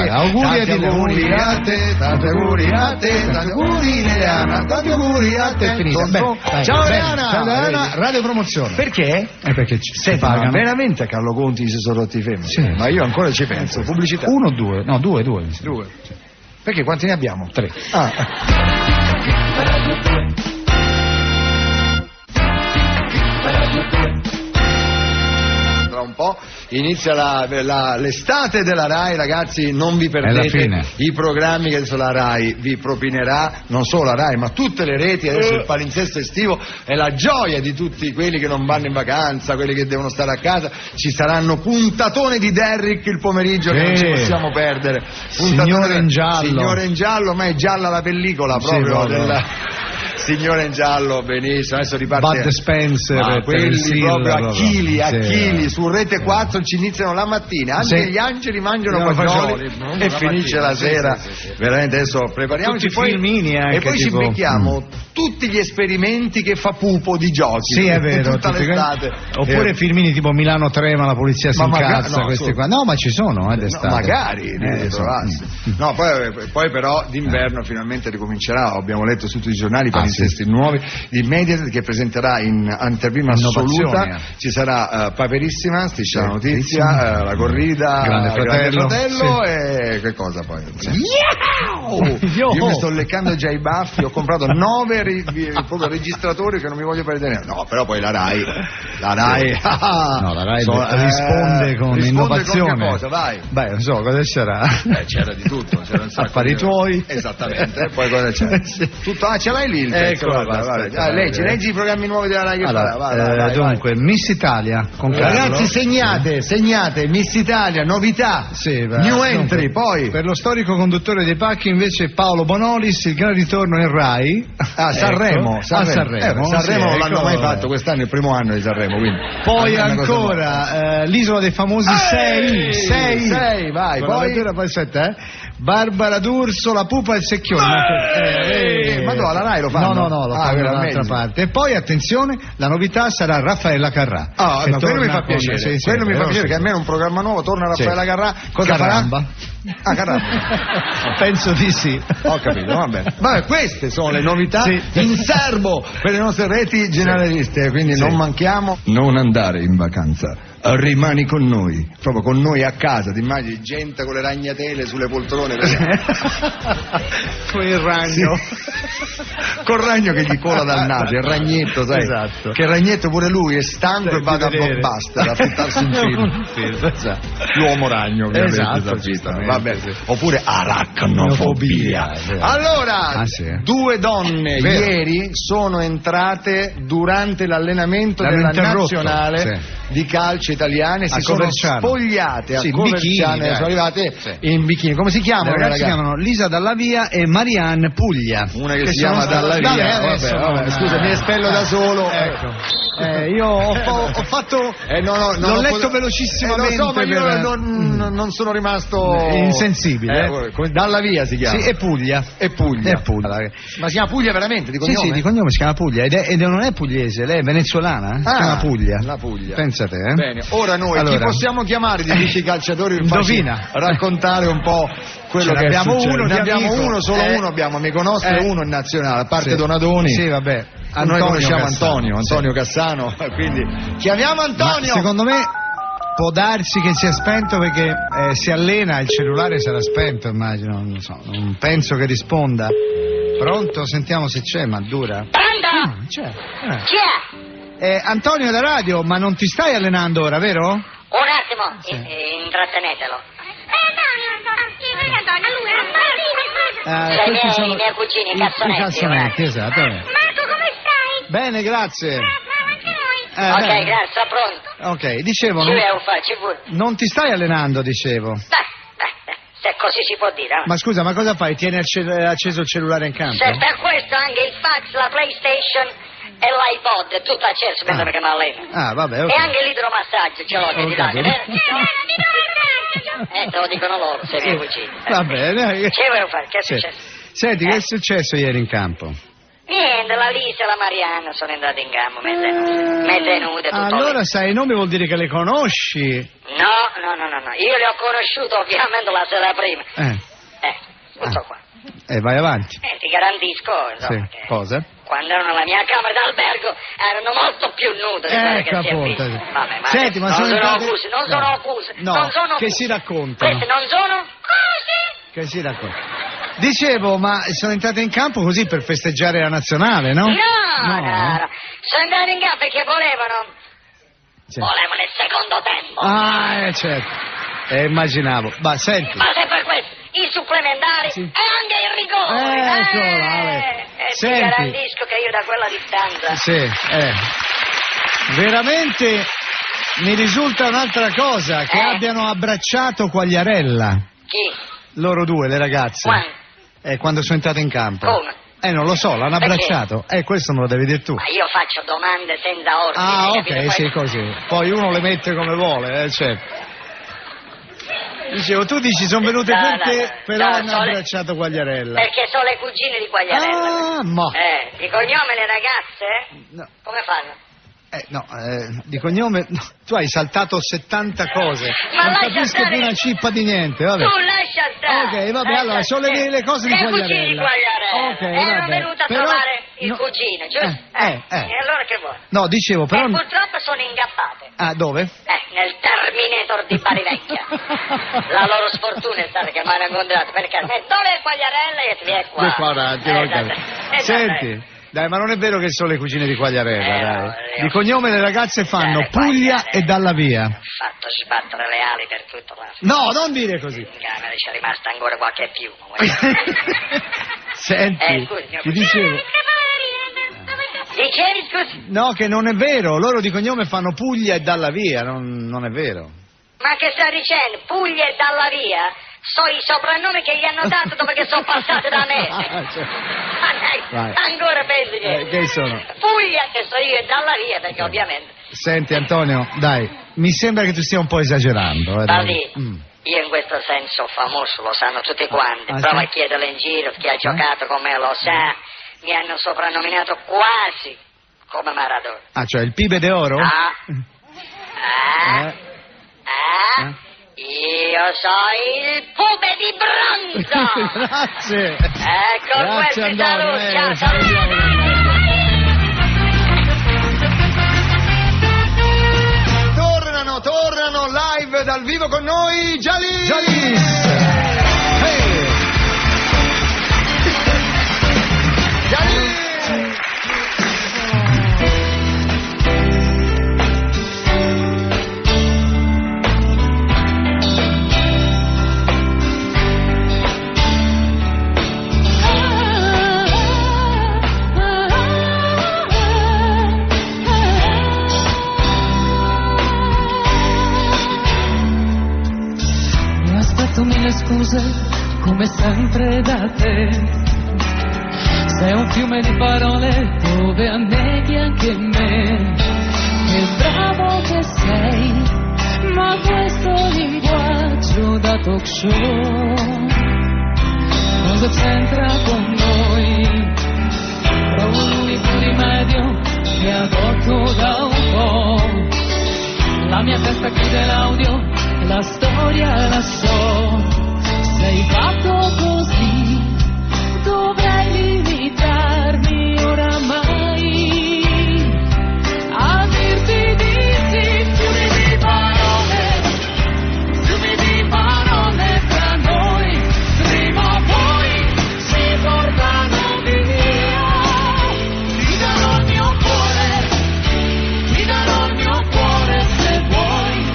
Auguri a te, tanti auguri a te, tanti auguri Ileana, tanti auguri a te. Ciao Ileana, radio promozione. Perché? Perché ci pagano. Veramente a Carlo Conti si sono rotti i femori? Ma io ancora ci penso. Pubblicità. 1 o 2? No, 2. Perché quanti ne abbiamo? 3. Tra un po' inizia l'estate della Rai, ragazzi, non vi perdete i programmi che adesso la Rai vi propinerà, non solo la Rai ma tutte le reti. Adesso il palinsesto estivo è la gioia di tutti quelli che non vanno in vacanza, quelli che devono stare a casa. Ci saranno puntatone di Derrick il pomeriggio che non ci possiamo perdere. Signore in giallo, ma è gialla la pellicola proprio Signore in giallo, benissimo, adesso riparte Bud Spencer, quelli proprio a chili su Rete 4 ci iniziano la mattina, anche gli angeli mangiano fagioli e finisce la sera. Veramente adesso prepariamoci tutti filmini anche, e poi ci becchiamo tutti gli esperimenti che fa Pupo di giochi. Sì, è vero, tutta l'estate. Oppure filmini tipo Milano 3 ma la polizia si incazza, questi qua. No, ma ci sono d'estate. Magari No, poi però d'inverno finalmente ricomincerà, abbiamo letto su tutti i giornali, palinsesti nuovi di Mediaset che presenterà in anteprima assoluta. Ci sarà Paperissima, Striscia la Notizia, La Corrida, Grande Fratello, e che cosa poi? Io mi sto leccando già i baffi, ho comprato 9 proprio registratori che non mi voglio perdere. No, però poi la Rai risponde con innovazione. Con che cosa, vai. Beh, non so, cosa c'era? C'era di tutto, c'era un sacco affari tuoi. Esattamente, poi cosa c'è? Tutto, ce l'hai lì il pezzo, leggi i programmi nuovi della Rai che vai. Dunque, Miss Italia con ragazzi, segnate Miss Italia, novità, new entry, poi per lo storico conduttore dei pacchi invece Paolo Bonolis, il gran ritorno in Rai a Sanremo. Sanremo l'hanno mai fatto quest'anno, il primo anno di Sanremo, quindi. Poi ancora l'isola dei famosi 6, vai, poi aspetta, Barbara D'Urso, la pupa e il secchione. Ma no, la Rai lo fanno? No, lo fanno da un'altra parte. E poi attenzione, la novità sarà Raffaella Carrà. Quello mi fa piacere. Quello mi fa piacere che almeno un programma nuovo torna Raffaella Carrà. Cosa farà? Caramba. Penso di sì. Ho capito, va bene. Vabbè, queste sono le novità in serbo per le nostre reti generaliste, quindi non manchiamo. Non andare in vacanza. Rimani con noi, proprio con noi a casa, ti immagini gente con le ragnatele sulle poltrone con il ragno col ragno che gli cola dal naso, il ragnetto, sai? Esatto. Che il ragnetto pure lui è stanco e va da Blockbuster a fittarsi un film. L'uomo ragno, vabbè. Oppure arachnofobia. Allora, 2 donne ieri sono entrate durante l'allenamento della nazionale di calcio italiane, si sono spogliate a Coverciano, sono arrivate in bikini. Come si chiamano le ragazze? Si chiamano Lisa Dallavia e Marianne Puglia. Una che si chiama Dallavia. Vabbè, scusa, mi espello da solo. Io ho fatto l'ho letto velocissimamente. Lo so, ma io non sono rimasto insensibile. Dallavia si chiama. Sì, e Puglia. Ma si chiama Puglia veramente di cognome? Sì, di cognome si chiama Puglia ed non è pugliese, lei è venezuelana, si chiama Puglia. La Puglia. Pensa te, Bene, ora noi chi possiamo chiamare di amici calciatori indovina, raccontare un po' quello che abbiamo uno, solo uno abbiamo, amico nostro e uno in nazionale, a parte Donadoni. Sì, vabbè. Noi conosciamo Antonio Cassano, quindi chiamiamo Antonio. Ma secondo me può darsi che sia spento perché si allena, il cellulare sarà spento, immagino, non penso che risponda. Pronto? Sentiamo se c'è, ma dura. Pronto? C'è. Chi è? Antonio da radio, ma non ti stai allenando ora, vero? Un attimo, intrattenetelo. I miei cugini, i Cassonetti. Esatto. Marco, come stai? Bene, grazie. Ok, grazie, pronto. Ok, dicevo, non ti stai allenando, dicevo. Se così si può dire. Ma scusa, ma cosa fai? Tieni acceso il cellulare in campo? Se per questo anche il fax, la PlayStation e l'iPod, tutto acceso perché mi alleno. Vabbè, E anche l'idromassaggio ce l'ho, che ti date, vero? Te lo dicono loro, se miei cugini. Va bene. Che vuoi fare? Che è successo? Senti, che è successo ieri in campo? Niente, la Lisa e la Marianna sono entrate in campo, mezze nude, tutto. Allora sai i nomi, vuol dire che le conosci? No, io le ho conosciute ovviamente la sera prima. Tutto qua. Vai avanti. Ti garantisco, insomma, che cosa? Quando erano nella mia camera d'albergo erano molto più nude di quelle che si è visto. Vabbè, ma senti, ma non sono accuse. No, che si raccontano. Queste non sono cose. Che si raccontano. Dicevo, ma sono entrate in campo così per festeggiare la nazionale, no? No. Sono entrate in campo perché volevano il secondo tempo. Certo. Immaginavo. Ma senti. Ma se per questo, i supplementari e anche il rigore. Ti garantisco che io da quella distanza. Veramente mi risulta un'altra cosa, che abbiano abbracciato Quagliarella. Chi? Loro due, le ragazze. Quando sono entrate in campo. Come? Non lo so, l'hanno abbracciato. Questo me lo devi dire tu. Ma io faccio domande senza ordine. Ok, sì, così. Poi uno le mette come vuole, certo. Dicevo, tu dici sono venute per te, però hanno abbracciato Quagliarella. Perché sono le cugine di Quagliarella. Di cognome le ragazze? No. Come fanno? Di cognome... No, tu hai saltato 70 cose. Ma non capisco più una cippa di niente, vabbè. Tu lascia stare. Ok, vabbè, allora sono le cole di Quagliarella. Le cugine di Quagliarella. Ok, erano venute a trovare il cugino, giusto? E allora che vuoi? No, dicevo, però... purtroppo sono ingappate. Ah, dove? Nel Terminator di Bari Vecchia. La loro sfortuna è stata che mi hanno incontrato, perché dove è Quagliarella e vieni qua. Vieni qua avanti, Senti, dai, ma non è vero che sono le cugine di Quagliarella, dai. Di cognome le ragazze fanno Puglia e Dalla Via. Fatto sbattere le ali per tutto la... No, non dire così. In camera c'è rimasta ancora qualche più. Senti, ti dicevo... Dicevi, scusi? No, che non è vero, loro di cognome fanno Puglia e Dalla Via, non è vero. Ma che sta dicendo? Puglia e Dalla Via? Sono i soprannomi che gli hanno dato dopo che sono passati da me. Ancora pensi che sono? Puglia che so io e Dalla Via, perché ovviamente... Senti Antonio, dai, mi sembra che tu stia un po' esagerando. Io in questo senso famoso, lo sanno tutti quanti. Prova a chiederlo in giro, chi ha giocato con me lo sa. Mi hanno soprannominato quasi come Maradona. Ah, cioè il Pibe d'Oro? Io sono il Pube di bronzo. Grazie. Ecco, grazie Antonio. Tornano live dal vivo con noi Jalis. Mille scuse come sempre da te, sei un fiume di parole dove anneghi anche me, che bravo che sei, ma questo linguaggio da talk show cosa c'entra con noi? Trovo l'unico rimedio che adotto da un po', la mia testa chiude l'audio, la storia la so, sei fatto così, dovrei limitarmi oramai a dirti di sì, fiumi di parole tra noi, prima o poi si portano via, ti darò il mio cuore se vuoi.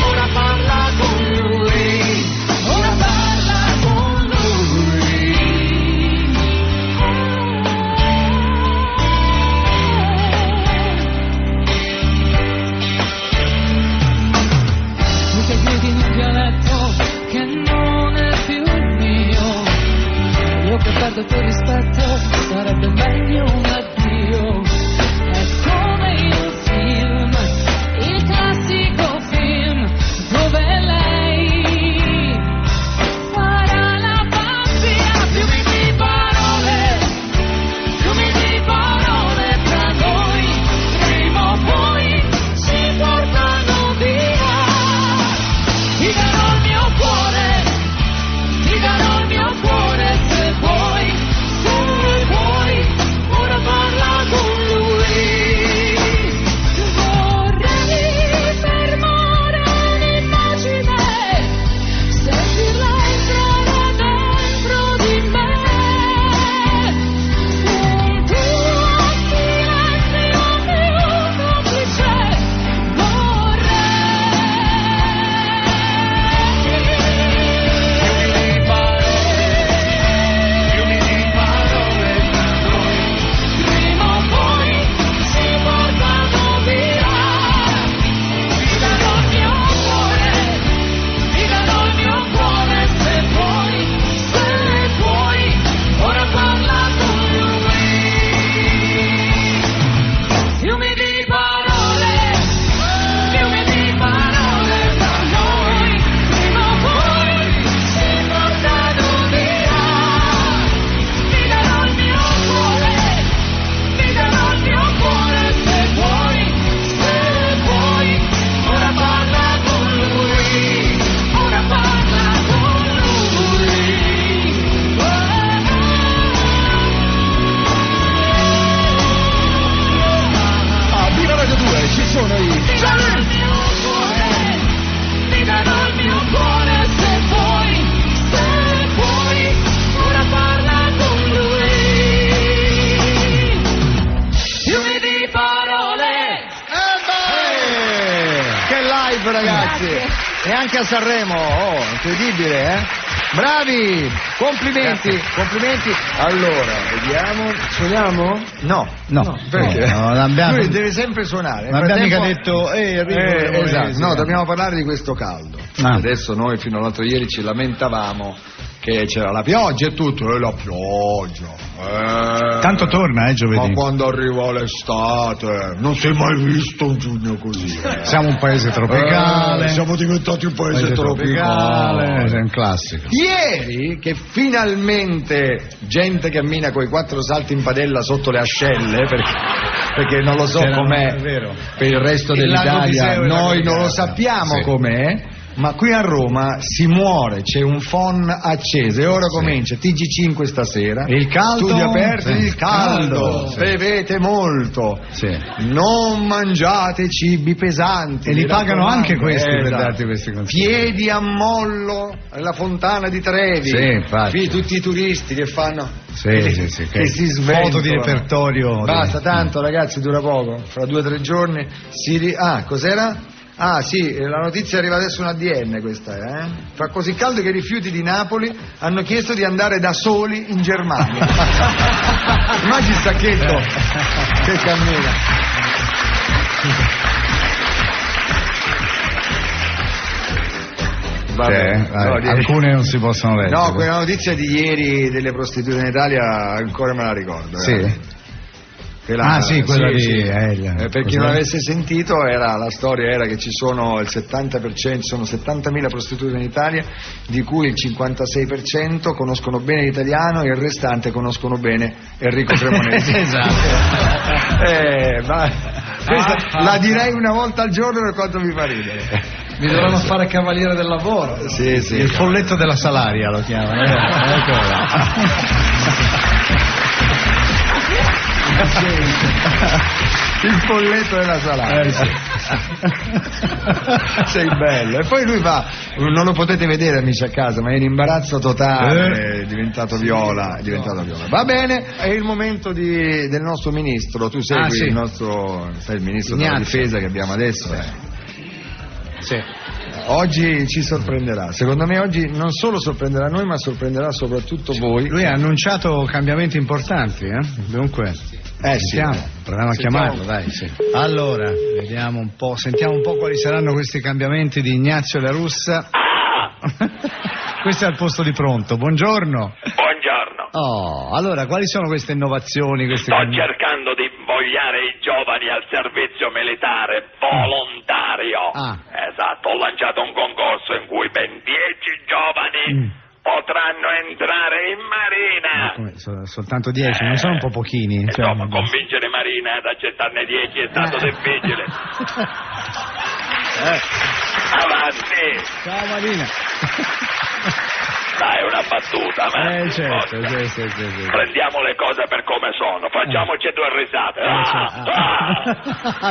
Ora parla con lui. Tu che chiedi in un dialetto che non è più mio, io che perdo il tuo rispetto, sarebbe meglio un addio. È come il film, il classico film dove lei farà la pazzia, fiumi di parole tra noi, prima o poi si portano via. Ti darò il mio cuore se vuoi, ora parla E anche a Sanremo, incredibile, eh? Bravi, complimenti. Allora, vediamo, suoniamo? No, perché? Lui deve sempre suonare. Non abbiamo mica detto, esatto, no, dobbiamo parlare di questo caldo. Adesso noi fino all'altro ieri ci lamentavamo che c'era la pioggia e tutto, e la pioggia. Tanto torna, giovedì. Ma quando arriva l'estate, non si è mai visto un giugno così. Siamo un paese tropicale. Siamo diventati un paese tropicale. È un classico. Ieri, che finalmente gente cammina coi 4 salti in padella sotto le ascelle, perché non lo so com'è per il resto dell'Italia, noi non lo sappiamo com'è. Ma qui a Roma si muore, c'è un phon acceso e ora comincia TG5 stasera. Il caldo? Studi aperti, il caldo. Bevete molto. Non mangiate cibi pesanti. E li pagano anche questi per darti questi consigli. Piedi a mollo alla fontana di Trevi. Infatti. Tutti i turisti che fanno... che si sventolano. Foto di repertorio. Basta, tanto ragazzi, dura poco. Fra 2 o 3 giorni cos'era? Ah sì, la notizia arriva adesso un ADN questa, Fa così caldo che i rifiuti di Napoli hanno chiesto di andare da soli in Germania. Immagini Sacchetto che cammina. Alcune non si possono leggere. No, quella notizia di ieri delle prostitute in Italia ancora me la ricordo. Quella per chi non avesse sentito, la storia era che ci sono il 70%, sono 70.000 prostitute in Italia, di cui il 56% conoscono bene l'italiano e il restante conoscono bene Enrico Cremonesi. Questa la direi una volta al giorno per quanto mi fa ridere. Mi dovranno fare cavaliere del lavoro. Il folletto della salaria lo chiamano. Il folletto della salaria. Sei bello. E poi lui non lo potete vedere amici a casa, ma è in imbarazzo totale, è diventato viola. Va bene, è il momento del nostro ministro. Tu segui il nostro, il ministro della difesa che abbiamo adesso. Oggi ci sorprenderà, secondo me oggi non solo sorprenderà noi, ma sorprenderà soprattutto voi. Lui ha annunciato cambiamenti importanti, dunque proviamo a chiamarlo, dai. Allora, vediamo un po', sentiamo un po' quali saranno questi cambiamenti di Ignazio La Russa. Questo è al posto di pronto, buongiorno. Buongiorno. Allora, quali sono queste innovazioni? Sto cercando di invogliare i giovani al servizio militare volontario. Esatto, ho lanciato un concorso in cui ben 10 giovani potranno entrare in Marina. Soltanto 10, non sono un po' pochini? Insomma, convincere Marina ad accettarne 10 è stato difficile. Avanti. Ciao Marina. Dai, una battuta, ma... certo. Prendiamo le cose per come sono, facciamoci 2 risate.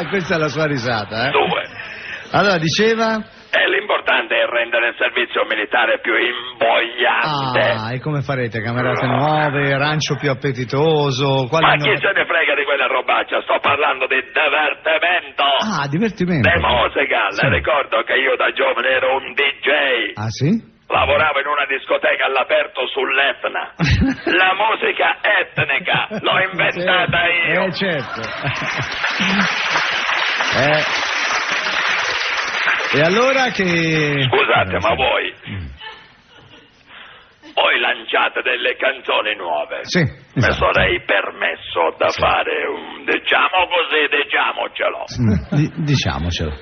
Questa è la sua risata, 2. Allora, diceva... l'importante è rendere il servizio militare più invogliante. E come farete? Camerate nuove, rancio più appetitoso? Ma chi se ne frega di quella robaccia? Sto parlando di divertimento. Divertimento. Di musica. Le ricordo che io da giovane ero un DJ. Sì? Lavoravo in una discoteca all'aperto sull'Etna. La musica etnica l'ho inventata io. Certo. E allora che... Scusate, ma voi lanciate delle canzoni nuove. Mi sarei permesso da fare un... diciamocelo. Diciamocelo.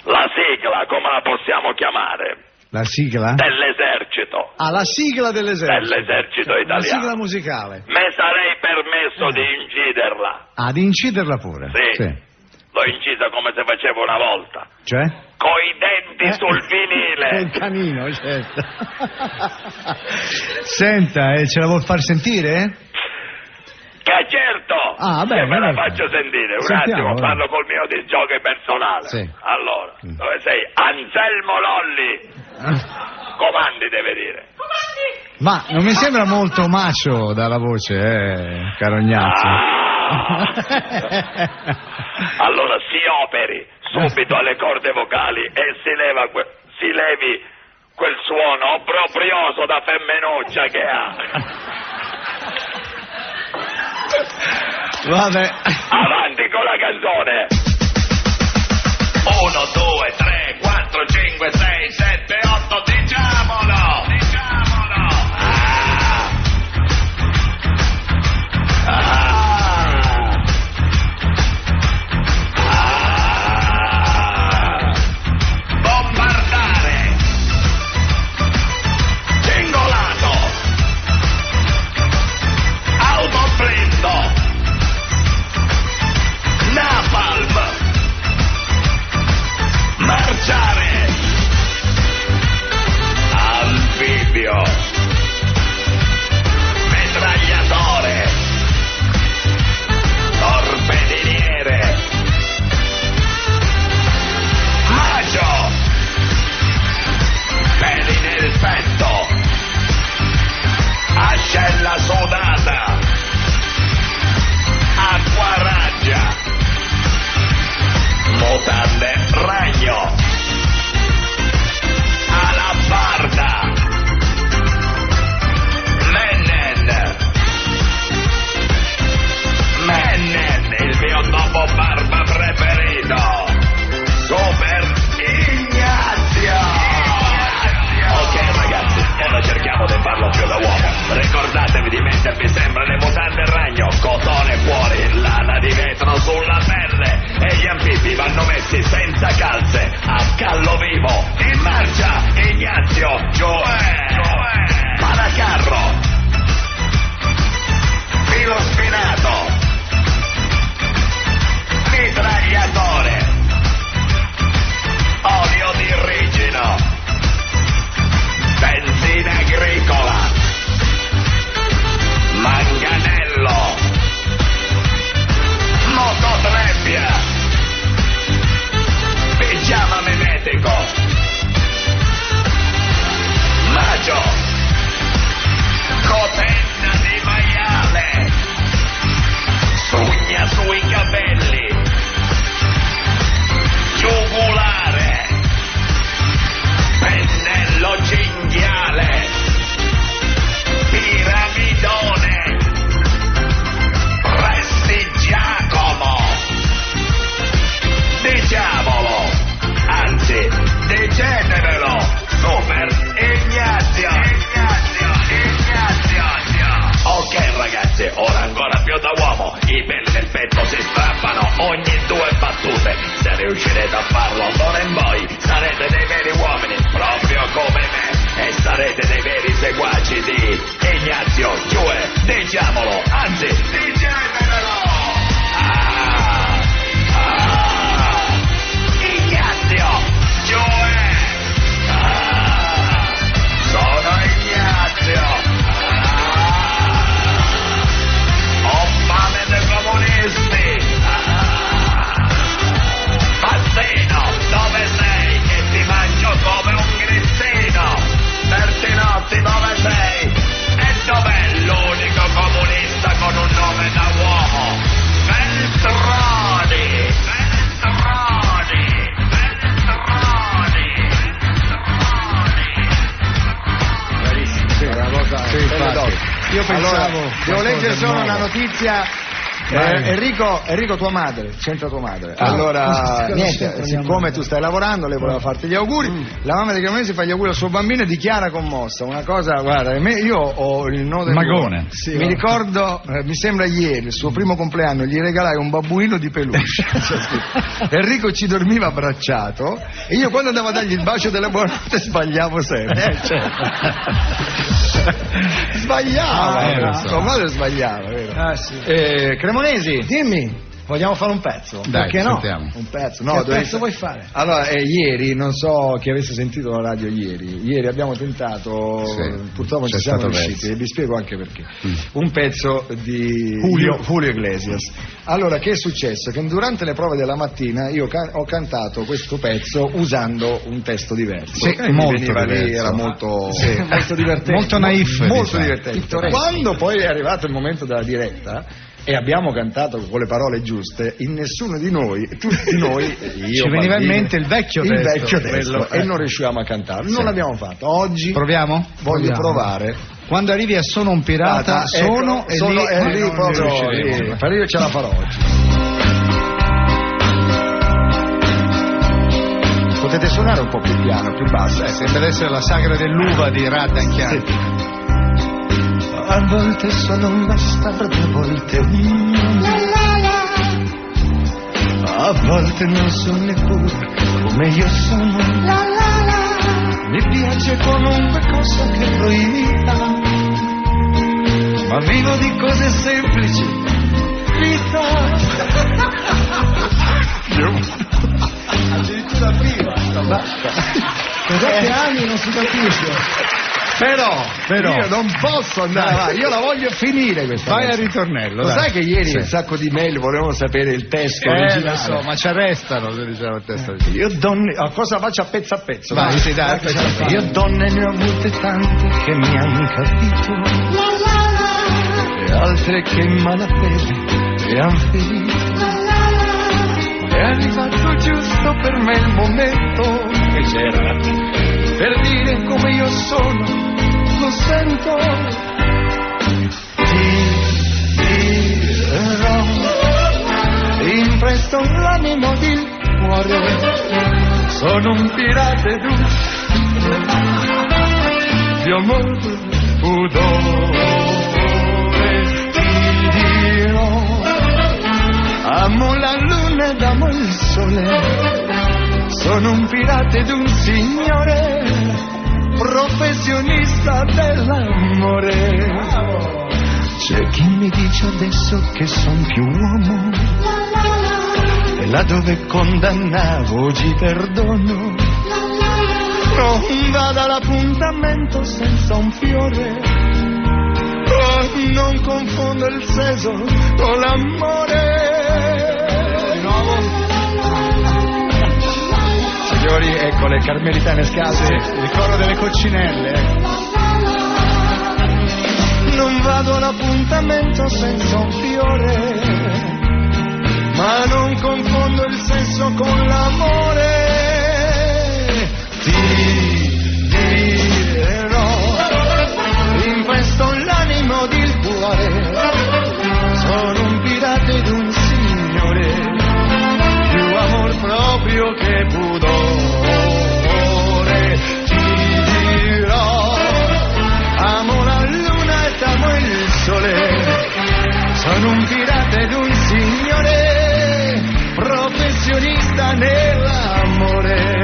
La sigla, come la possiamo chiamare? La sigla? Dell'esercito. La sigla dell'esercito. Dell'esercito italiano. La sigla musicale. Mi sarei permesso di inciderla. Di inciderla pure? Sì. L'ho incisa come si faceva una volta. Cioè? Coi denti sul vinile. Col canino, certo. Senta, ce la vuol far sentire? Che certo! Beh, me la faccio sentire. Un attimo, parlo col mio disjockey personale. Allora, dove sei? Anselmo Lolli. Comandi, deve dire. Ma non mi sembra molto macio dalla voce, caro Ignazio. Allora si operi subito alle corde vocali e si leva si levi quel suono obbrobrioso da femminuccia che ha. Vabbè. Avanti con la canzone. 1, 2, 3, 4, 5, 6, 7, 8, diciamolo! Diciamolo! Bombardare! Cingolato! Autoblindo! Napalm! Marciare! Anfibio! Metragliatore! Torpediniere! Maggio! Peli nel petto! Ascella sudata! Acquaraggia! Mutande ragno! Alabarda! Mennen, il mio dopo barba preferito! Super Ignazio! Ok ragazzi, ora cerchiamo di farlo più da uomo. Ricordatevi di mettervi sempre le mutande ragno, cotone fuori, lana di vetro sulla pelle. E gli anfibi vanno messi senza calze, a callo vivo. In marcia, Ignazio, paracarro, filo spinato, mitragliatore, olio di rigino, benzina agricola, manganello, mototrebbia, pigiama mimetico, maggio, cotenna di maiale, sugna sui capelli, giugulare, pennello cinghiale, piramidone, Giacomo, diciamolo, anzi, dicetemelo, Super Ignazio. Ok ragazzi, ora ancora più da uomo, i peli del petto si strappano ogni 2 battute. Se riuscirete a farlo d'ora in poi, sarete dei veri uomini, proprio come me, e sarete dei veri seguaci di Ignazio, diciamolo, anzi, dicetemelo. Ignazio, sono Ignazio. Ho fame dei comunisti. Pazzino, dove sei? Che ti mangio come un grissino. Bertinotti, dove sei? E dov'è l'unico comunista con un nome da uomo? Veltroni! Io pensavo, devo leggere solo una notizia. Enrico, tua madre, c'entra tua madre. Allora, niente, siccome tu stai lavorando, lei voleva farti gli auguri. La mamma di Cremonesi fa gli auguri al suo bambino e dichiara commossa. Una cosa, guarda, io ho il nome del Magone. Sì, mi ricordo, mi sembra ieri, il suo primo compleanno, gli regalai un babbuino di peluche. Enrico ci dormiva abbracciato e io quando andavo a dargli il bacio della buonanotte sbagliavo sempre. Sbagliava, sua madre sbagliava, vero? Sì. Cremonesi, dimmi, vogliamo fare un pezzo? Dai, perché no? sentiamo. Un pezzo, no? Che pezzo vuoi fare? Allora, ieri, non so chi avesse sentito la radio ieri abbiamo tentato, purtroppo ci siamo riusciti, e vi spiego anche perché. Un pezzo di Julio Iglesias. Allora, che è successo? Che durante le prove della mattina io ho cantato questo pezzo usando un testo diverso. Sì, molto veniva diverso. lì, era molto molto divertente. Molto naif. Molto divertente. Quando poi è arrivato il momento della diretta, e abbiamo cantato con le parole giuste, in nessuno di noi, tutti noi, io, ci veniva in Baldini, mente il vecchio testo, e non riuscivamo a cantarlo. Non l'abbiamo fatto. Oggi proviamo? Voglio provare. Quando arrivi a Sono un pirata, sono lì proprio lì. Per io ce la farò oggi. Potete suonare un po' più piano, più basso. Deve essere la sagra dell'uva di Raddan Chianti. Sì. A volte sono un bastardo, a volte a volte non so neppure come io sono. Mi piace qualunque cosa che è proibita, ma vivo di cose semplici, vita. Addirittura viva. Con 7 anni non si capisce. Però io non posso andare avanti, io la voglio finire questa. Vai al ritornello. Lo sai che ieri un sacco di mail volevano sapere il testo originale? Lo so, ma ci arrestano se diciamo il testo. Io donne, cosa faccio a pezzo a pezzo? Vai, sì, dai, io donne ne ho avute tante che mi hanno capito, e altre che in malapena mi hanno ferito. È arrivato giusto per me il momento che c'era per dire come io sono, lo sento. Ti dirò, impresto l'animo di cuore, sono un pirata ed un di amor, pudore. Ti dirò, amo la luna ed amo il sole, sono un pirata ed un signore, professionista dell'amore. C'è chi mi dice adesso che son più uomo, e là dove condannavo oggi perdono. Non vado all'appuntamento senza un fiore, non confondo il sesso con l'amore. Di nuovo. Signori, ecco le carmelitane scalze, il coro delle coccinelle. Non vado all'appuntamento senza un fiore, ma non confondo il senso con l'amore. Ti dirò, investo l'animo di il cuore, sono un pirata ed un signore, più amor proprio che pudore. Ti dirò, amo la luna ed amo il sole, sono un pirata ed un signore, professionista nell'amore.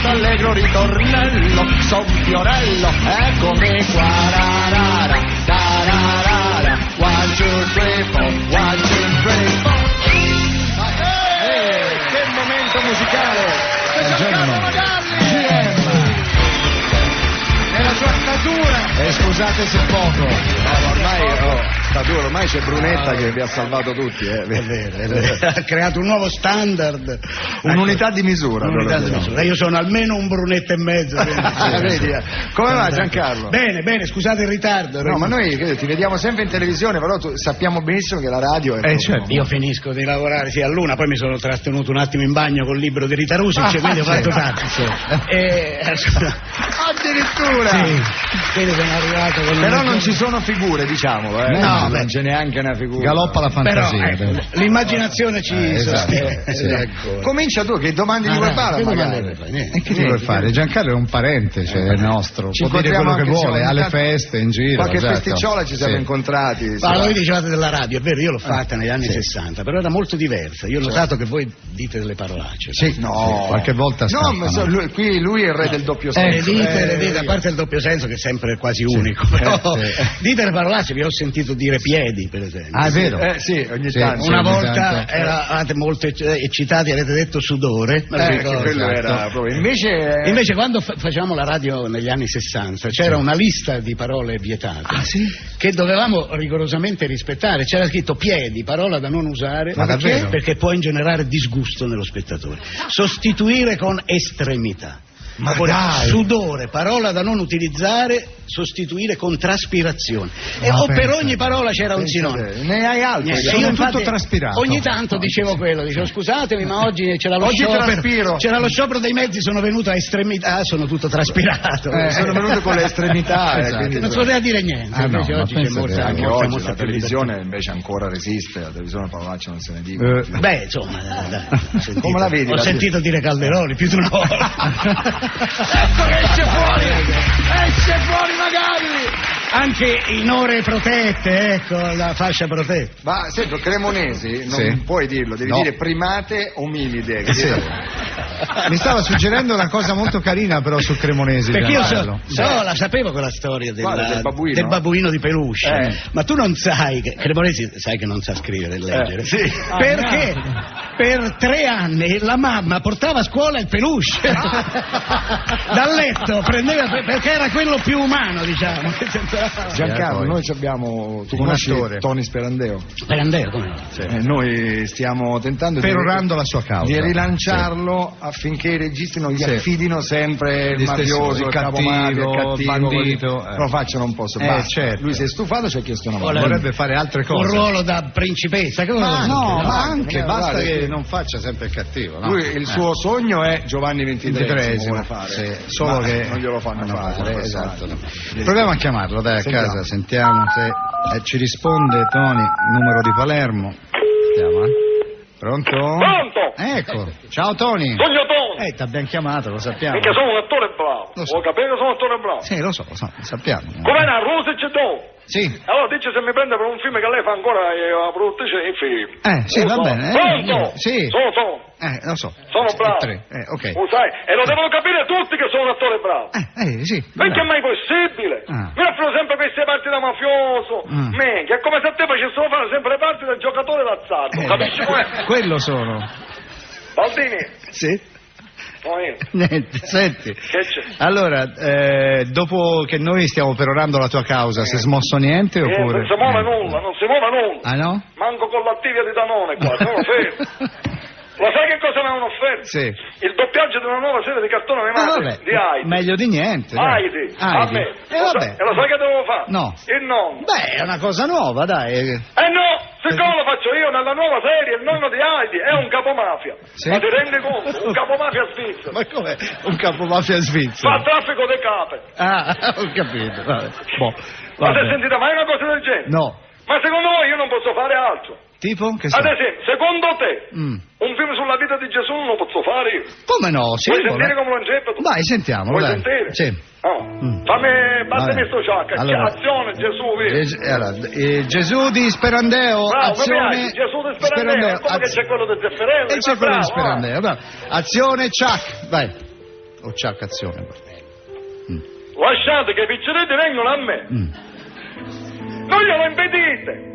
Allegro ritornello, son Fiorello, eccomi qua, rarara, tararara, 1, 2, 3, 4, 1, 2, 3, 4. Che momento musicale! È la sua statura! Scusate se poco. Ormai c'è Brunetta che vi ha salvato tutti, È vero. Ha creato un nuovo standard. Un'unità di misura. Io sono almeno un Brunetto e mezzo. Vedi, come va Giancarlo? Bene, scusate il ritardo. No, ma noi ti vediamo sempre in televisione, però sappiamo benissimo che la radio è... Io finisco di lavorare a luna, poi mi sono trattenuto un attimo in bagno col libro di Rita Rusic, quindi ho fatto tanto. Addirittura! Sì, quindi sono arrivato con però non ci sono figure figure, diciamolo. No, non c'è neanche una figura. Galoppa la fantasia. Però, l'immaginazione ci sostiene. Ecco. Comincia tu, che domandi gli vuoi fare? E che ti vuoi fare? Giancarlo è un parente, cioè, nostro. Può dire quello che vuole, alle feste, in giro. Qualche festicciola ci siamo incontrati. Ma voi dicevate della radio, è vero, io l'ho fatta negli anni 60, però era molto diversa. Io ho notato che voi dite delle parolacce. Sì, no, qualche volta no, ma qui lui è il re del doppio senso. Dite, a parte il doppio senso che è sempre quasi unico, però dite le parolacce, vi ho sentito dire piedi, per esempio. Ah, è vero? Sì, ogni tanto. Una volta eravate molto eccitati, avete detto sudore. Quello era proprio. Invece quando facevamo la radio negli anni 60 c'era una lista di parole vietate che dovevamo rigorosamente rispettare. C'era scritto piedi, parola da non usare. Ma davvero? Perché può ingenerare disgusto nello spettatore. Sostituire con estremità. Ma dai. Sudore, parola da non utilizzare, sostituire con traspirazione. Per ogni parola c'era un sinonimo. Ne hai altri? Io tutto traspirato. Ogni tanto dicevo quello, dicevo scusatemi, ma oggi c'era lo sciopero. C'era lo sciopero dei mezzi, sono venuto a estremità, sono tutto traspirato. Sono venuto con le estremità. Quindi non si poteva dire niente. Invece oggi c'è molta, anche molta, oggi molta la televisione invece ancora resiste, la televisione parolacce non se ne dica. Beh, insomma, come la vedi? Ho sentito dire Calderoli più di una volta. Ecco che esce fuori magari! Anche in ore protette, ecco, la fascia protetta. Ma sento, Cremonesi, non puoi dirlo, devi dire primate ominide. Mi stava suggerendo una cosa molto carina però su Cremonesi. Perché io la sapevo quella storia del babbuino di peluche. Ma tu non sai che Cremonesi sai che non sa scrivere e leggere. Perché per 3 anni la mamma portava a scuola il peluche dal letto, prendeva perché era quello più umano, diciamo. Giancarlo, noi abbiamo, tu conosci Tony Sperandeo? Sperandeo, come? Noi stiamo tentando perorando la sua causa di rilanciarlo affinché i registi non gli affidino sempre il mafioso, il cattivo, il bandito, lo facciano un po' certo. Lui si è stufato, ci ha chiesto una volta. Vorrebbe fare altre cose. Un ruolo da principessa, ma anche basta che non faccia sempre il cattivo. No? Lui il suo sogno è Giovanni XXIII, vuole fare. Solo che non glielo fanno fare. Esatto. Proviamo a chiamarlo, dai, a casa, sentiamo se ci risponde Tony, numero di Palermo. Sentiamo, Pronto? Pronto? Ecco, ciao Tony. Sogno Tony. Ti abbiamo chiamato, lo sappiamo. Perché sono un attore bravo. Vuoi capire che sono un attore bravo? Sì, lo sappiamo. Come una Rose Cedo? Sì. Allora dice se mi prende per un film che lei fa ancora la produttrice dei film. Sì, va bene. Pronto? Sì. Sono. Lo so. Sono bravo. Ok. Lo sai, e lo devono capire tutti che sono un attore bravo. Sì. Perché è mai possibile? Mi offrono sempre queste parti da mafioso. È come se a te facessero fare sempre le parti del giocatore d'azzardo. Capisci com'è? Quello sono. Baldini. Sì. Niente, senti. Che c'è? Allora, dopo che noi stiamo perorando la tua causa, si è smosso niente oppure? Non si muove nulla, non si muove nulla. Ah no? Manco con l'attivia di Danone qua, sono fermo. Lo sai che cosa mi hanno offerto? Sì. Il doppiaggio di una nuova serie di cartone animati di Heidi. Meglio di niente. Heidi. A me. E lo sai che devo fare? No. Il nonno. Beh, è una cosa nuova, dai. No, siccome lo faccio io nella nuova serie, il nonno di Heidi è un capomafia. Sì? Ma ti rendi conto? Un capomafia svizzero. Ma com'è un capomafia svizzero? Fa traffico di cape. Ho capito. Vabbè. Ma ti hai sentito mai una cosa del genere? No. Ma secondo voi io non posso fare altro? Tipo? Che ad esempio, secondo te, un film sulla vita di Gesù non lo posso fare io? Come no? Sì, vuoi sentire come lo inceppo? Dai, sentiamolo. Vuoi sentire? Sì. Battemi sto ciacca. Allora, azione, Gesù, via. Gesù di Sperandeo. Bravo, azione. Gesù di Sperandeo. Come che c'è quello di Zefferello? E c'è quello di Sperandeo. Azione, ciac. Vai. O ciac, azione. Lasciate che i picciretti vengono a me. Non glielo impedite.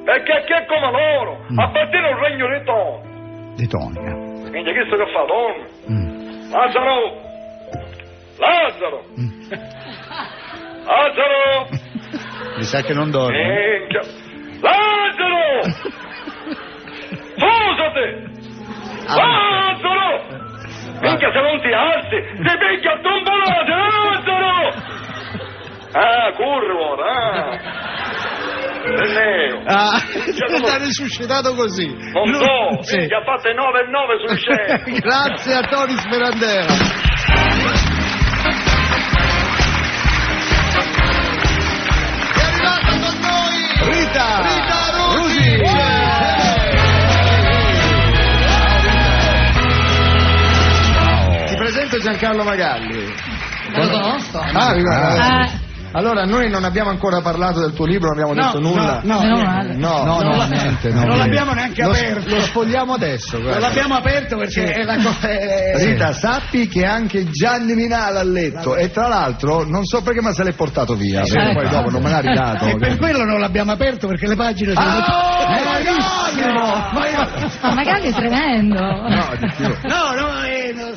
Perché chi è come loro appartiene al regno di Tony. Di Tony. Quindi chi che fa Tony? Lazzaro! Mi sa che non dorme. Lazzaro! Fusate! Lazzaro! Minchia, se non ti alzi, ti picchia a tombolate, Lazzaro! Curvo, L'ha risuscitato così. Non so, gli ha fatto 9 e 9 sui 100. Grazie a Tony Sperandeo. Giancarlo Magalli. Lo conosco. Allora, noi non abbiamo ancora parlato del tuo libro, non abbiamo detto nulla. No, niente. Non l'abbiamo neanche aperto. Lo spogliamo adesso. Non l'abbiamo aperto perché è la cosa. Rita, sappi che anche Gianni Minà l'ha letto e tra l'altro non so perché ma se l'è portato via. Perché poi dopo non me l'ha ridato. E per quello non l'abbiamo aperto perché le pagine sono. Magalli è tremendo. No,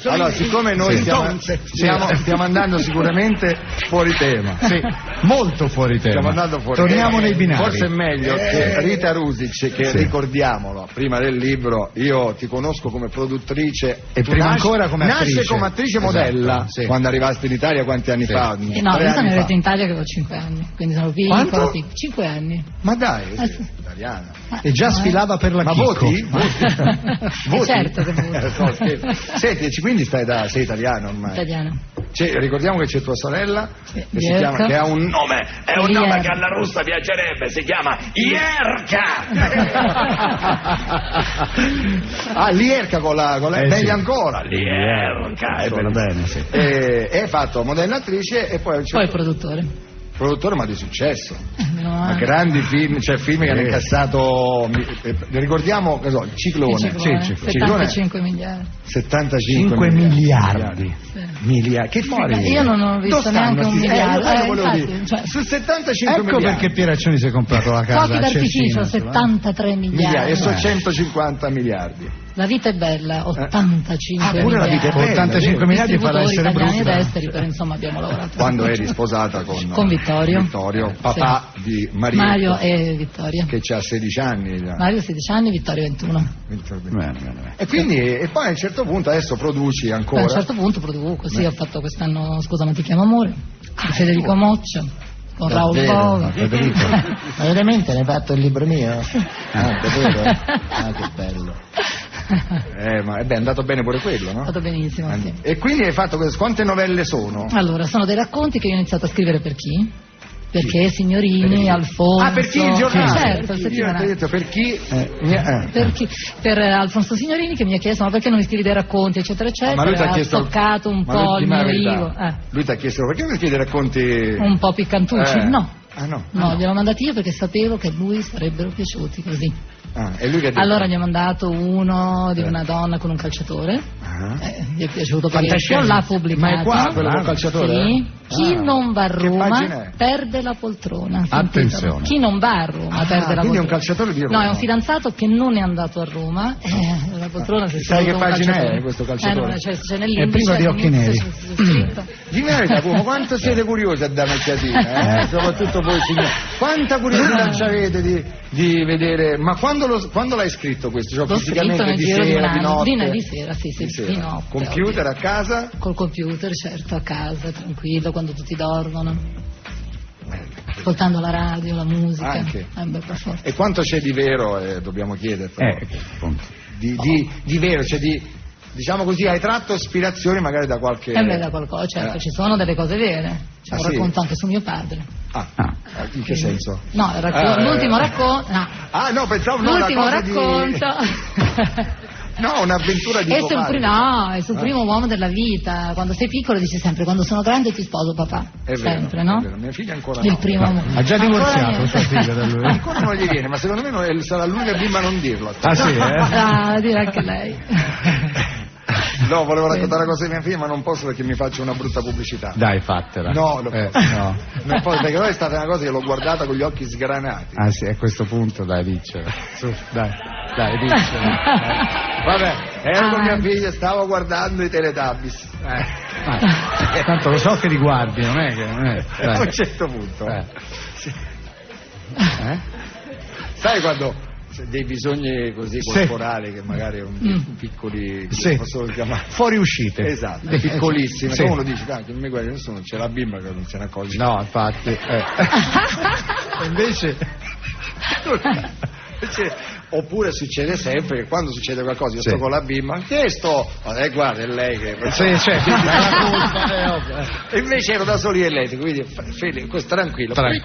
allora, siccome noi stiamo andando sicuramente fuori tema. Sì, molto fuori tema. Stiamo andando fuori Torniamo tema. nei binari. Forse è meglio che Rita Rusic, che ricordiamolo, prima del libro, io ti conosco come produttrice e prima ancora come attrice. Nasce come attrice modella, quando arrivasti in Italia quanti anni fa? No, io sono arrivata in Italia che avevo 5 anni, quindi sono piccola. 5 anni. Ma dai, italiana. E già sfilava per la Chicco. Voti? Certo che voti. Senti, quindi sei italiano ormai. Italiano. Ricordiamo che c'è tua sorella che si chiama, che ha un nome, è un nome che alla russa piacerebbe, si chiama Ierka. Lierka con la meglio ancora. Lierka, bene, sì. E hai fatto modella attrice e poi produttore ma di successo, ma grandi film, cioè film che hanno incassato, ricordiamo che so, Ciclone. 75 miliardi. 75 miliardi. Che fuori? Io non ho visto neanche un miliardo. Su 75 miliardi. Ecco perché Pieraccioni si è comprato la casa. Fuochi d'artificio, 73 miliardi. E sono 150 miliardi. La vita è bella, 85 pure miliardi. La vita è bella. 85 miliardi fa essere italiani ed brutta. esteri, però insomma abbiamo lavorato. Quando eri sposata con Vittorio, papà di Mario e Vittoria, che ha 16 anni. Mario 16 anni, Vittorio 21. Bene. E quindi e poi a un certo punto adesso produci ancora. A un certo punto produco, sì, ho fatto quest'anno Scusa ma ti chiamo amore di Federico Moccia con Raul Bova. Federico. Ma veramente ne hai fatto il libro mio? Davvero? Che bello. Ma è andato bene pure quello, no? È andato benissimo, sì. E quindi hai fatto quante novelle sono? Allora, sono dei racconti che io ho iniziato a scrivere per chi? Perché Signorini, Alfonso. Per chi il giornale? Certo, il settimanale. Per chi? Per Alfonso Signorini che mi ha chiesto: ma perché non mi scrivi dei racconti, eccetera, eccetera. Ma lui ti ha chiesto, toccato un po' il mio ego. Lui ti ha chiesto perché non scrivi dei racconti un po' piccantucci? No. No, gliel'ho mandati io perché sapevo che a lui sarebbero piaciuti così. E lui che ha detto? Allora gli ho mandato uno di una donna con un calciatore. Gli è piaciuto perché l'ha pubblicato. Ma è qua quello col calciatore? Sì. Chi non va a Roma perde la poltrona. Attenzione. Chi non va a Roma perde la poltrona. Quindi è un calciatore di Roma? No, è un fidanzato che non è andato a Roma. La poltrona si sai che pagina è questo calciatore? C'è nell'indice. È privo di occhi neri. Dimmi la verità, quanto siete curiosi a dare un'occhiatina, soprattutto voi signori. Quanta curiosità avete di vedere, ma quando l'hai scritto questo? Cioè, l'ho fisicamente scritto di sera, di notte? Di sera, sì, di notte. Computer a casa? Col computer, certo, a casa, tranquillo, quando tutti dormono. Ascoltando la radio, la musica. Anche. Per forza. E quanto c'è di vero, dobbiamo chiedere, di vero, cioè diciamo così, hai tratto ispirazione magari da qualche... da qualcosa, certo, ci sono delle cose vere. C'è un racconto anche su mio padre. In che senso? No, l'ultimo racconto... No, pensavo l'ultimo racconto... No, un'avventura di tuo padre. No, è sul primo uomo della vita. Quando sei piccolo dici sempre: quando sono grande ti sposo papà. È sempre, vero, no? È vero. Mia figlia ancora il primo uomo. Ha già divorziato sua figlia da lui. Ancora non gli viene, ma secondo me sarà l'unica bimba a non dirlo. Dire anche lei. No, volevo raccontare una cosa di mia figlia, ma non posso perché mi faccio una brutta pubblicità. Dai, fatela. No, non posso, perché è stata una cosa che l'ho guardata con gli occhi sgranati. Sì, a questo punto dai, diccela. Su, dai, diccela. Vabbè, ero con mia figlia, stavo guardando i Teletubbies. Tanto lo so che li guardi, non è che... A un certo punto. Sai quando... dei bisogni così corporali che magari piccoli possono chiamare fuoriuscite, esatto, piccolissime, come uno dice non mi guarda nessuno, c'è la bimba che non se ne accorge, no infatti invece oppure succede sempre che quando succede qualcosa io sto con la bimba, che sto guarda è lei che la colpa e invece ero da soli e lei, quindi questo tranquillo lei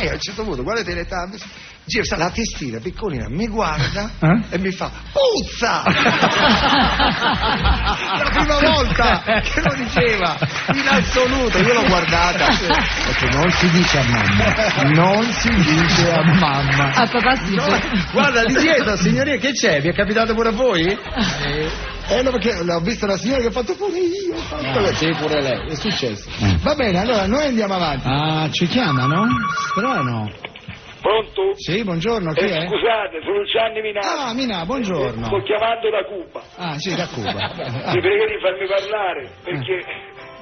a un certo punto guarda i Teletubbies, gira la testina piccolina, mi guarda e mi fa puzza la prima volta piaceva in assoluto, io l'ho guardata. Perché non si dice a mamma, non si dice a mamma. A papà sì. Guarda di dietro, signoria, che c'è? Vi è capitato pure a voi? No, perché l'ho vista la signora che ha fatto pure io. Sì, pure lei, è successo. Va bene, allora noi andiamo avanti. Ah, ci chiamano? Strano. Pronto? Sì, buongiorno, chi è? Scusate, sono Gianni Minà. Ah, Minà, buongiorno. Sto chiamando da Cuba. Ah, sì, da Cuba. Vi prego di farmi parlare, perché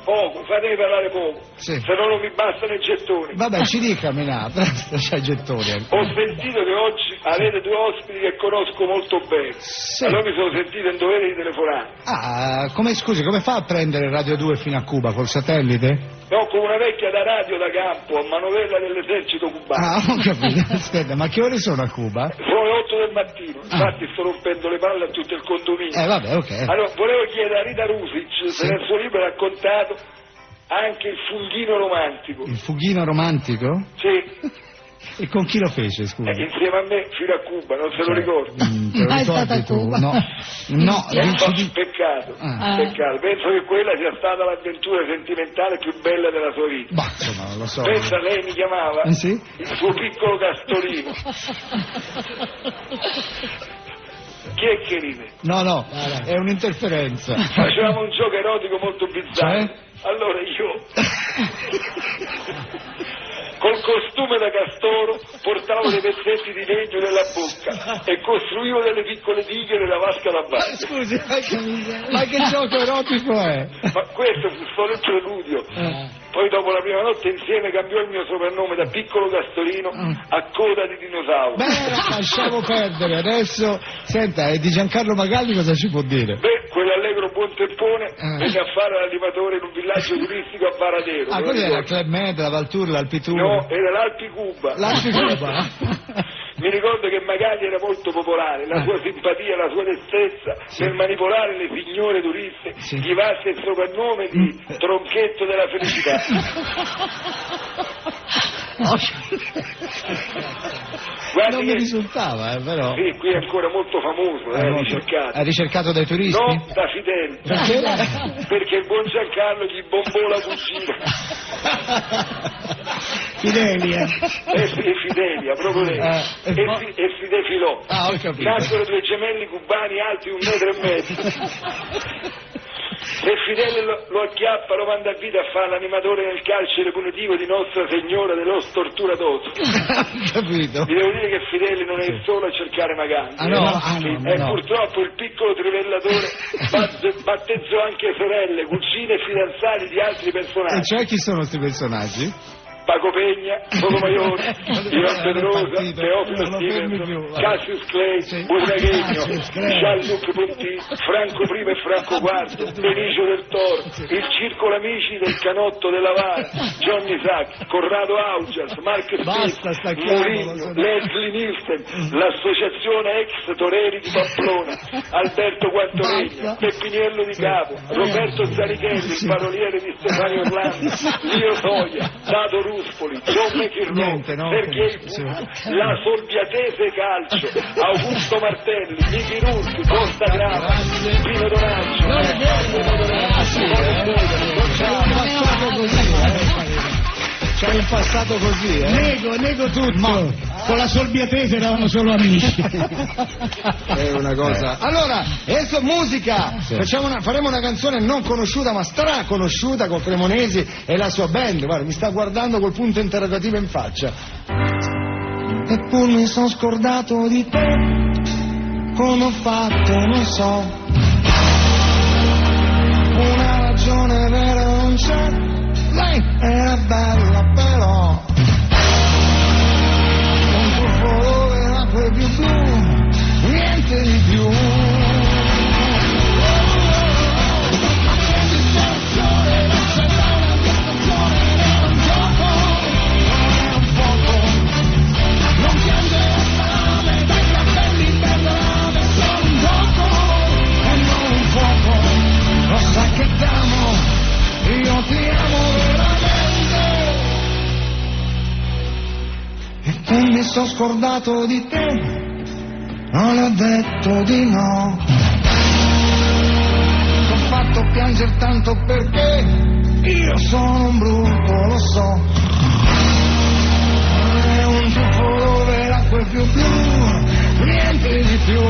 poco, fatemi parlare poco. Sì. Se no non mi bastano i gettoni. Vabbè, ci dica, Minà, presto, c'ha i gettoni. Ho sentito che oggi avete due ospiti che conosco molto bene. Sì. Allora mi sono sentito in dovere di telefonare. Ah, scusi, come fa a prendere Radio 2 fino a Cuba, col satellite? No, con una vecchia da radio da campo, a manovella dell'esercito cubano. Ah, ho capito. Aspetta, ma che ore sono a Cuba? Sono le 8 del mattino, infatti sto rompendo le palle a tutto il condominio. Vabbè, ok. Allora, volevo chiedere a Rita Rusic, se nel suo libro ha raccontato anche il funghino romantico. Il fughino romantico? Sì. E con chi lo fece, scusa? Insieme a me fino a Cuba, non se lo ricordo. Te lo ricordi tu? Cuba. No, peccato. Peccato. Penso che quella sia stata l'avventura sentimentale più bella della sua vita. Bah, insomma, non lo so. Pensa, lei mi chiamava Sì? il suo piccolo Castorino. Chi è che ride? No, è un'interferenza. Facevamo un gioco erotico molto bizzarro. Cioè? Allora io col costume da castoro portavo dei pezzetti di legno nella bocca e costruivo delle piccole dighe nella vasca da bagno. Scusi, ma che gioco erotico è? Ma questo fu solo il preludio. Poi dopo la prima notte insieme cambiò il mio soprannome da piccolo Castorino a coda di dinosauro. Beh, lasciamo perdere. Adesso, senta, e di Giancarlo Magalli cosa ci può dire? Beh, quell'allegro buon teppone venne a fare l'animatore in un villaggio turistico a Varadero. Ah, quello era Club Med, la Valturla, l'Alpiturla? No, era l'Alpi Cuba. L'Alpi Cuba? Mi ricordo che Magalli era molto popolare, la sua simpatia, la sua destrezza nel manipolare le signore turiste, gli valse il soprannome di Tronchetto della Felicità. Guardi non mi risultava, però. Sì, qui è ancora molto famoso, ricercato. È ricercato dai turisti? No, da Fidel. Perché il buon Giancarlo gli bombò la cugina. Fidelia. Fidelia, proprio lei. E Fidefilò. Ah, ho capito. Nacquero due gemelli cubani alti 1,5 metri. Se Fidele lo acchiappa, lo manda a vita a fare l'animatore nel carcere punitivo di Nostra Signora dello Storturadoso. Capito. Vi devo dire che Fidele non è il solo a cercare Magalli. Purtroppo il piccolo trivellatore battezzò anche sorelle, cugine e fidanzati di altri personaggi. E cioè chi sono questi personaggi? Paco Pegna, Sotomayor, Ivan Pedrosa, Teofilo Stevenson, Cassius Clay, Butraghegno, Jean-Luc Ponty, Franco I e Franco IV, Benicio del Toro, il Circolo Amici del Canotto della Vara, Johnny Sack, Corrado Augias, Mark Smith, Mourinho, Leslie Nielsen, l'associazione ex Toreri di Pamplona, Alberto Quantoregna, Peppiniello di Capo, Roberto Zanichelli, il paroliere di Stefano Orlando, Lio Soia, Dato Ruspoli, John McInroe, Sergei Pugh, la Solbiatese Calcio, Augusto Martelli, Miki Rurti, Costa Grava, Pino Donaggio, C'è un passato così, Nego tutto. Con la Solbiatese eravamo solo amici. È una cosa. Allora, adesso musica. Faremo una canzone non conosciuta ma straconosciuta con Cremonesi e la sua band. Guarda, mi sta guardando col punto interrogativo in faccia. Eppure mi sono scordato di te. Come ho fatto, non so. Una ragione vera non c'è. Lei era bella però un tuffo dove l'acqua più blu, niente di più. Non piangere fame dai capelli perdonate, solo un poco e non un fuoco. Lo sai che t'amo, io ti amo veramente. E poi mi sono scordato di te, non le ho detto di no. T'ho fatto piangere tanto perché sono un brutto, lo so. È un tuffo dove l'acqua è più blu, niente di più.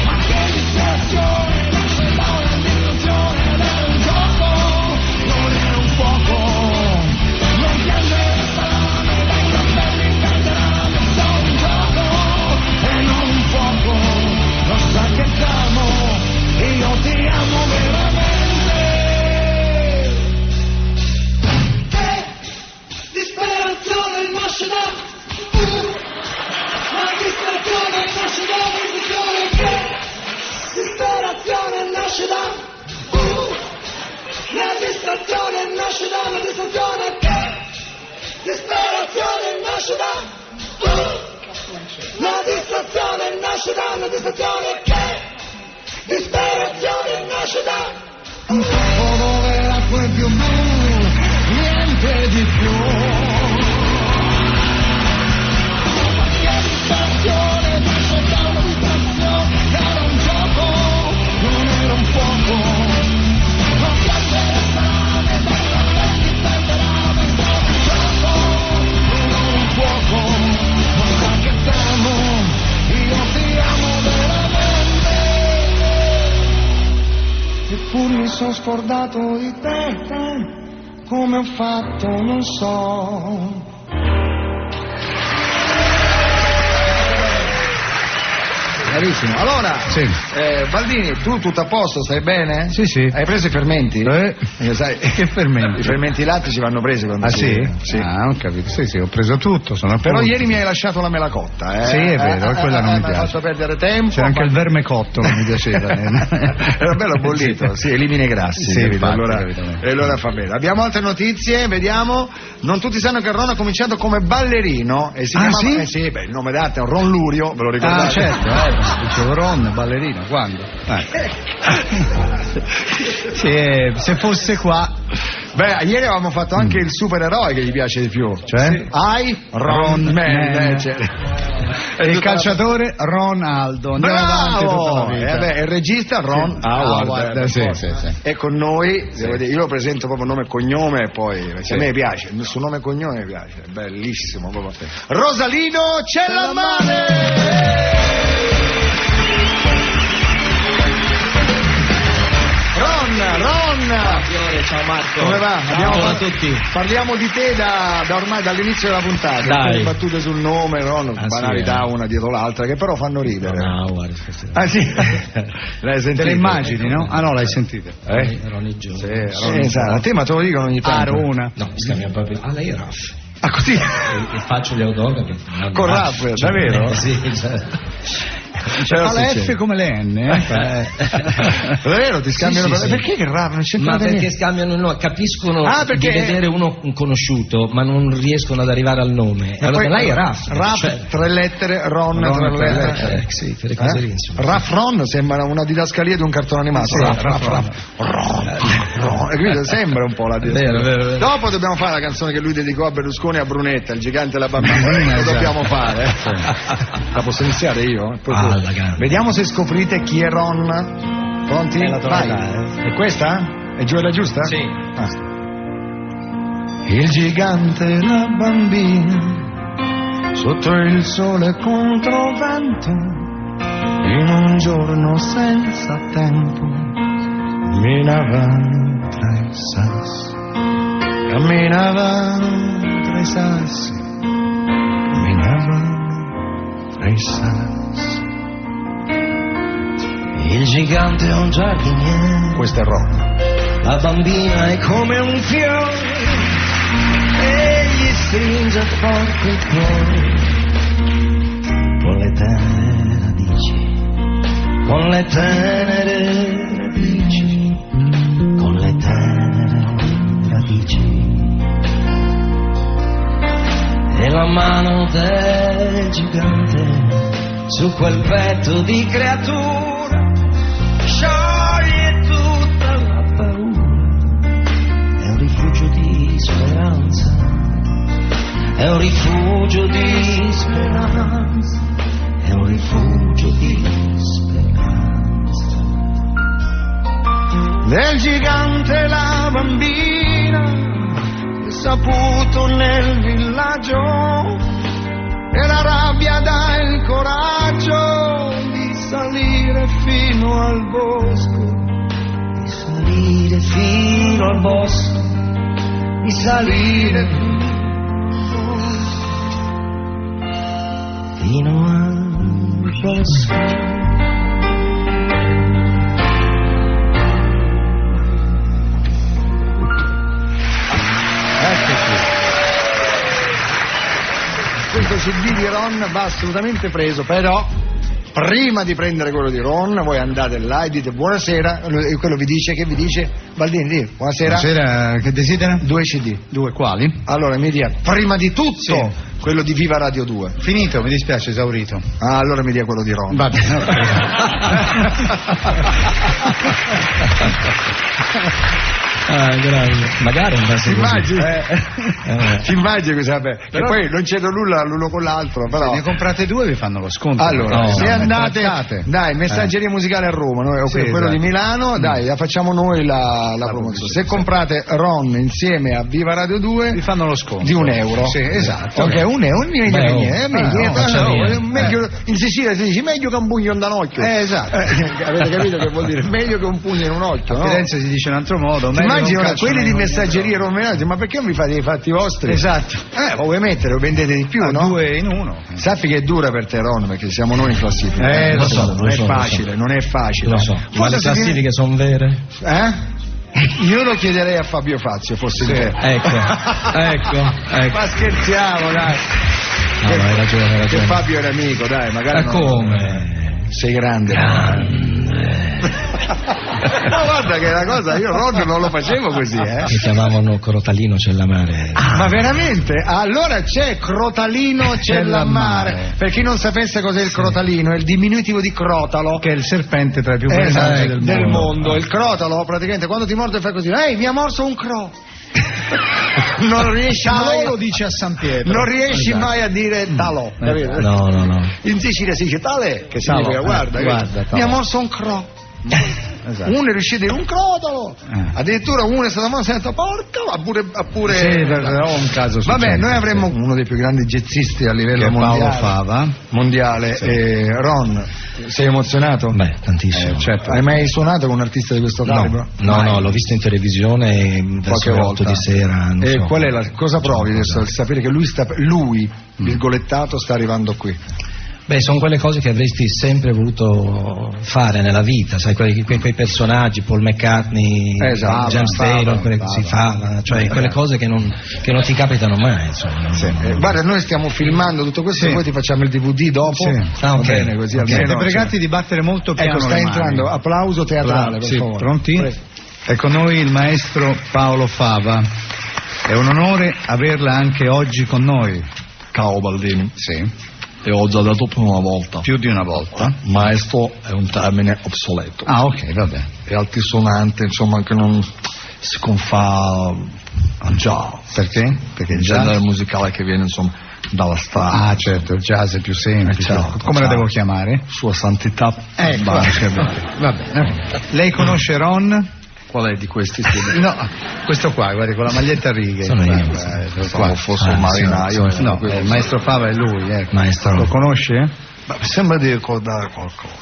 Ma che distrazione, non c'è la distruzione, ed è un gioco, non è un fuoco. Non piangere salame, dai cappelli perderanno, sono un gioco e non un fuoco. Lo sa che t'amo, io ti amo veramente. Che disperazione nasce da la distrazione nasce da distrazione. Che disperazione nasce da la distrazione nasce da la distrazione. Che disperazione nasce da la distrazione nasce da la distrazione. Che disperazione nasce da un campo dove l'acqua è più blu, niente di più. Ma che distrazione nasce da una distrazione, era un gioco, non era un fuoco. Non piangere salame, dai cappelli perderanno, è stato un gioco, non era un fuoco. Non sa che t'amo, io ti amo veramente. Eppure mi sono scordato di te, come ho fatto non so. Carissimo. Allora, sì. Baldini, tu tutto a posto, stai bene? Sì, sì. Hai preso i fermenti? Sai, che fermenti? I fermenti lattici vanno presi quando sì? Ah, ho capito. Sì, ho preso tutto, sono Però ieri mi hai lasciato la mela cotta, Sì, è vero, quella non mi piace. Mi ha fatto perdere tempo. C'era anche il verme cotto, non mi piaceva. Era bello bollito, sì, elimina i grassi. Sì, infatti, allora fa bene. Abbiamo altre notizie, vediamo. Non tutti sanno che Ron ha cominciato come ballerino e si chiamava... sì? Sì, beh, il nome d'arte è Ron Lurio, ve lo ricordate? Ah, certo, dicevo Ron, ballerino, quando? Se fosse qua. Beh, ieri avevamo fatto anche il supereroe che gli piace di più. Cioè? Sì. Ron Man. E il calciatore Ronaldo. Bravo! E il regista Ron Howard. Sì. E con noi, devo dire, io lo presento proprio nome e cognome e poi a me piace, il suo nome e cognome mi piace, è bellissimo proprio. Rosalino Cellamare! Ron! Ciao Marco. Come va? Ciao a tutti. Parliamo di te da ormai dall'inizio della puntata. Dai. Battute sul nome, Ron, banalità una dietro l'altra, che però fanno ridere. Ah sì? L'hai sentita? Te le immagini, no? Ah no, l'hai sentita. Ronny Joe. Sì, esatto. A te ma te lo dicono ogni tanto. Rona. No, mi scambia proprio. Lei è Raff. Ah così? E faccio gli autografi. Con Raff, davvero? Sì, Fa la F come le N, Davvero ti scambiano? Sì. Perché che Raff non c'entra niente? Ma perché scambiano, no, capiscono di vedere uno conosciuto, ma non riescono ad arrivare al nome. E allora poi, lei è Raff. Raff, 3 lettere, Ron 3 lettere. Sì, per le cose lì, insomma. Raff Ron sembra una didascalia di un cartone animato. Sì, Raff. Ron. E quindi sembra un po' la didascalia. Vero. Dopo dobbiamo fare la canzone che lui dedicò a Berlusconi e a Brunetta, il gigante e la bambina. Lo dobbiamo fare. La posso iniziare io? Vediamo se scoprite chi è Ron. Pronti? Vai. È questa? È giù e la giusta? Sì. Il gigante e la bambina sotto il sole contro vento, in un giorno senza tempo camminavano tra i sassi, camminavano tra i sassi, camminavano tra i sassi. Il gigante è un giardiniere, questo è Ron. La bambina è come un fiore e gli stringe forte il cuore con le tenere radici, con le tenere radici, con le tenere radici. E la mano del gigante su quel petto di creatura scioglie tutta la paura. È un rifugio di speranza, è un rifugio di speranza, è un rifugio di speranza. del gigante la bambina, saputo nel villaggio, e la rabbia dà il coraggio di salire fino al bosco, di salire fino al bosco, di salire fino al bosco. Questo CD di Ron va assolutamente preso, però prima di prendere quello di Ron voi andate là e dite buonasera, e quello vi dice, che vi dice? Baldini, di buonasera. Buonasera, che desidera? 2 CD. 2 quali? Allora mi dia prima di tutto quello di Viva Radio 2. Finito, mi dispiace, esaurito. Ah, allora mi dia quello di Ron. Va bene, grande. Magari un ti immagini cosa, che poi non c'è nulla l'uno con l'altro, però se ne comprate 2 vi fanno lo sconto. Allora, se andate, dai, Messaggeria Musicale a Roma, noi, okay, quello di Milano, dai, la facciamo noi la promozione. Se comprate Ron insieme a Viva Radio 2 vi fanno lo sconto di €1. Sì, esatto. Ok, €1 meglio, in Sicilia si dice meglio che un pugno in un occhio. Esatto. Avete capito che vuol dire? Meglio che un pugno in un occhio, no? A Firenze si dice in un altro modo. Immagino quelli di Messaggeria romanati, ma perché non vi fate i fatti vostri? Esatto. Ma vuoi mettere, lo vendete di più, no? 2 in 1. Sappi che è dura per te, Ron, perché siamo noi in classifica. Lo so, non è facile, non è facile. Lo so. Ma le classifiche sono vere? Io lo chiederei a Fabio Fazio, fosse te. Ecco. Ma scherziamo, dai. No, hai ragione. Che Fabio era amico, dai, magari. Ma come? Sei grande. No, guarda che è una cosa, io Ron non lo facevo così, Mi chiamavano Crotalino Cellamare. Ma veramente? Allora c'è Crotalino Cellamare. Per chi non sapesse cos'è il crotalino, è il diminutivo di crotalo, che è il serpente tra i più velenosi del mondo. Il crotalo, praticamente, quando ti morde fai così, ehi, mi ha morso un cro. Non riesci mai, lo dice a San Pietro. Non riesci mai a dire talò, capito? No. In Sicilia si dice tale, che significa guarda, mi ha morso un cro. Esatto. Uno è riuscito a dire un crotalo, addirittura uno è stato morto, porca, ha pure sì, un caso successo. Vabbè, noi avremmo uno dei più grandi jazzisti a livello mondiale, Paolo Fava mondiale. Sì. Ron, sei emozionato? Beh, tantissimo. Certo. Hai mai suonato con un artista di questo calibro? No, l'ho visto in televisione qualche volta di sera. E qual è cosa provi adesso al sapere che lui virgolettato, sta arrivando qui? Beh, sono quelle cose che avresti sempre voluto fare nella vita, sai, quei personaggi, Paul McCartney, James Taylor, quelle che si fa, cioè quelle cose che non ti capitano mai, insomma. Sì. Guarda, noi stiamo filmando tutto questo e poi ti facciamo il DVD dopo. Sì. Va bene, così siete pregati di battere molto piano. Ecco, sta entrando, applauso teatrale, per favore. Pronti? Prego. È con noi il maestro Paolo Fava. È un onore averla anche oggi con noi. Ciao Baldini. Sì. E ho già detto più di una volta. Maestro è un termine obsoleto. Ah, ok, va bene. È altisonante, insomma, che non si confà a jazz. Perché? Perché il genere musicale che viene, insomma, dalla strada. Ah, certo, il jazz è più semplice. Certo, come la devo chiamare? Sua Santità. Va bene. Lei conosce Ron? Qual è di questi? No, questo qua, guardi, con la maglietta a righe. Sono io. Qua fosse un marinaio. No, il maestro Fava è lui, Maestro. Lo conosce? Ma mi sembra di ricordare qualcosa.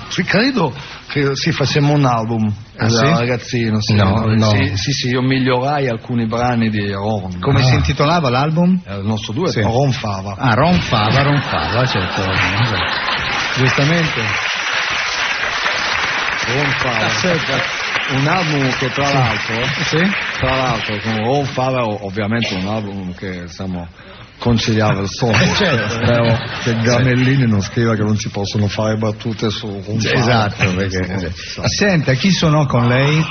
Sì, credo che facemmo un album da ragazzino. Sì, no. Sì, io migliorai alcuni brani di Ron. Come si intitolava l'album? Il nostro duo è Ron Fava. Ah, Ron Fava, certo. Giustamente. Ron Fava. Un album che tra l'altro con Ron Fava, ovviamente un album che insomma conciliava il sogno. Spero che Granellini non scriva che non si possono fare battute su Ron Fava. Esatto, perché senta, chi suonò con lei?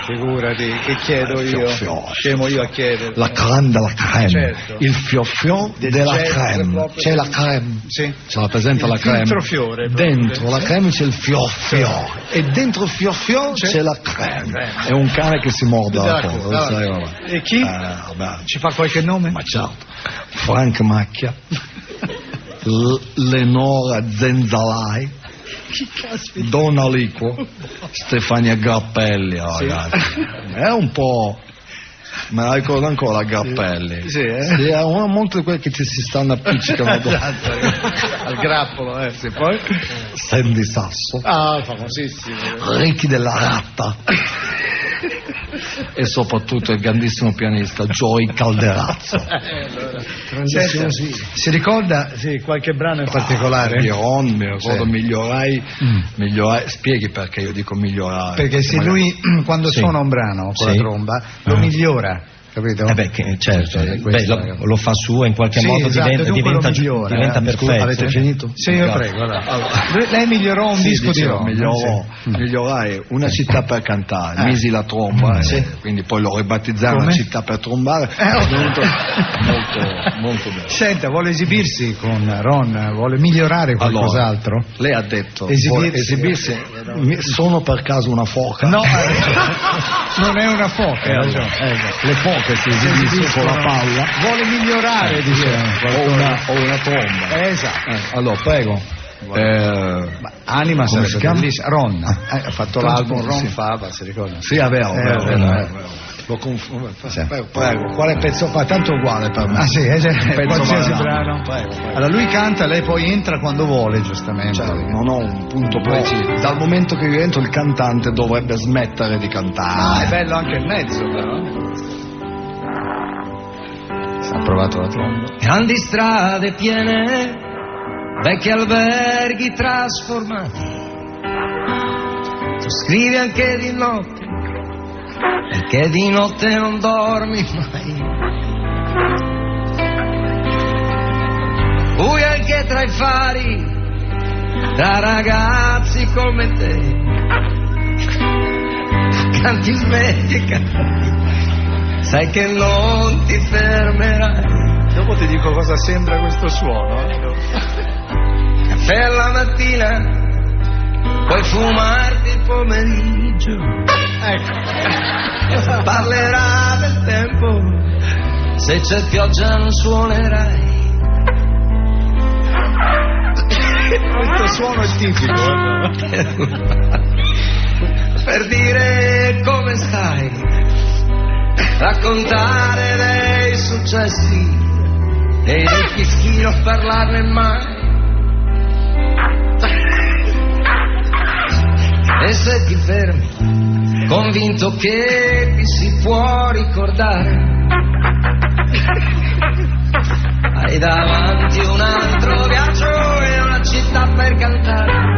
Figurati, che chiedo io? Scemo io a chiedere. La crème della crème, certo. Il fior della crème. C'è la crème, sì. Ce la presenta la crème. Dentro la crème c'è il fior e dentro il fior c'è la crème. È un cane che si morde la cosa. E chi? Ci fa qualche nome? Ma certo. Frank Macchia, Lenora Zenzalai, Don Aliquo, Stefania Grappelli, ragazzi. È un po'... Me la ricordo ancora Grappelli. Sì, Sì, è uno molto di quelli che ci si stanno appiccicando esatto, al grappolo, sì, poi Sandy Sasso. Ah, famosissimo. Ricky della Ratta. E soprattutto il grandissimo pianista Joey Calderazzo. Senta, si ricorda qualche brano in particolare? Di Ron, mi ricordo Migliorai. Spieghi perché io dico migliorare. Perché se lui quando suona un brano con la tromba lo migliora, capito? Certo, lo fa suo, in qualche modo diventa perfetto. Avete finito? Sì, io prego. Lei migliorò un disco di Ron. Migliorai Una città per cantare, misi la tromba, quindi poi lo ribattezzarono Una città per trombare, è venuto molto bene. Senta, vuole esibirsi con Ron, vuole migliorare qualcos'altro? Allora, lei ha detto esibirsi, sono per caso una foca? No, non è una foca, le foche si esibiscono con la palla. Vuole migliorare, diciamo, o una tromba. Esatto. Allora, prego. Anima sarebbe bellissima. Ron ha fatto l'album Ron Fava, si ricorda? Sì, è vero. Lo confondo. Prego. Quale pezzo fa? Tanto uguale per me. Qualsiasi brano. Allora lui canta, lei poi entra quando vuole, giustamente. Non ho un punto preciso. Dal momento che io entro, il cantante dovrebbe smettere di cantare. È bello anche il mezzo, però. Ha provato la tromba. Grandi strade piene, vecchi alberghi trasformati. Tu scrivi anche di notte, perché di notte non dormi mai. Buio anche tra i fari, tra ragazzi come te. Canti smetti e canti, sai che non ti fermerai. Dopo ti dico cosa sembra questo suono. Caffè alla mattina, puoi fumarti il pomeriggio. Parlerà del tempo, se c'è pioggia non suonerai. Questo suono è tipico. Per dire come stai, raccontare dei successi e del fischi, non parlarne mai. E se ti fermi, convinto che ti si può ricordare, hai davanti un altro viaggio e una città per cantare.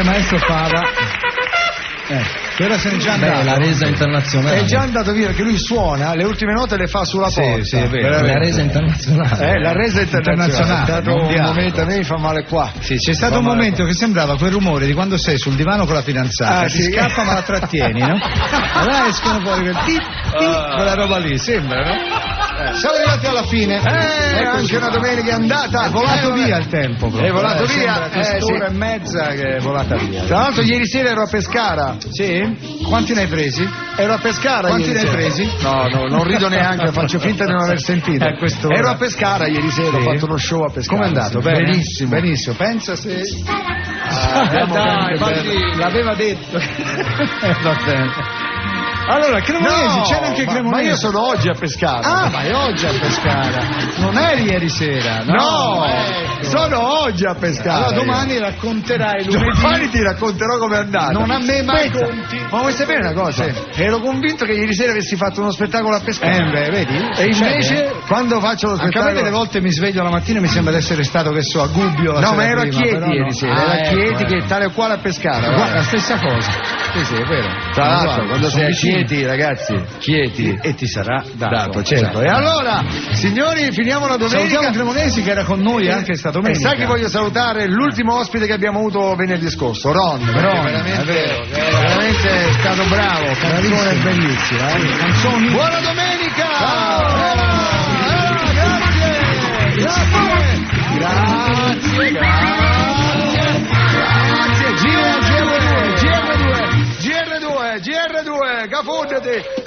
Maestro Fava, quella se n'è già andata. La resa internazionale. È già andato via perché lui suona, le ultime note le fa sulla porta. Sì, è vero. La resa internazionale. La resa internazionale. È stato un momento, a me mi fa male qua. Sì, c'è stato un momento che sembrava quel rumore di quando sei sul divano con la fidanzata. Ti scappa ma la trattieni, no? Allora escono fuori quella roba lì, sembra, no? Siamo arrivati alla fine. Anche una domenica è andata. È volato via il tempo. È volato via. Quest'ora e mezza che è volata via. Tra l'altro ieri sera ero a Pescara. Sì? Quanti ne hai presi? Ero a Pescara. Quanti ne hai presi? No, non rido neanche, faccio finta di non aver sentito. Ero a Pescara ieri sera, ho fatto uno show a Pescara. Com'è andato? Bene? Benissimo. Benissimo. Pensa se... l'aveva detto. Va bene. Allora, Cremonesi, c'era anche Cremonesi. Ma io sono oggi a Pescara. Ma è oggi a Pescara. Non eri ieri sera, no? Sono oggi a pescare. Allora domani racconterai Domani ti racconterò come è andata. Non a me mai conti. Ma vuoi sapere una cosa? Sì. Ero convinto che ieri sera avessi fatto uno spettacolo a pescare. Beh, vedi? E invece quando faccio lo spettacolo. Anche a me delle volte mi sveglio la mattina e mi sembra di essere stato, che so, a Gubbio. No, ma ero a Chieti ieri ieri sera. Era a Chieti che tale e quale a pescare. Guarda, la stessa cosa. Sì, è vero. Tra l'altro, quando sei a Chieti, ragazzi, Chieti. E ti sarà dato. Certo. E allora, signori, finiamo la domenica. Salutiamo Cremonesi che era con noi anche sta domenica. E sai che voglio salutare l'ultimo ospite che abbiamo avuto venerdì scorso, Ron. Veramente è stato bravo. Canzone bellissima. Canzoni. Buona domenica! Grazie. GR2, GR2, GR2, GR2, cafondati.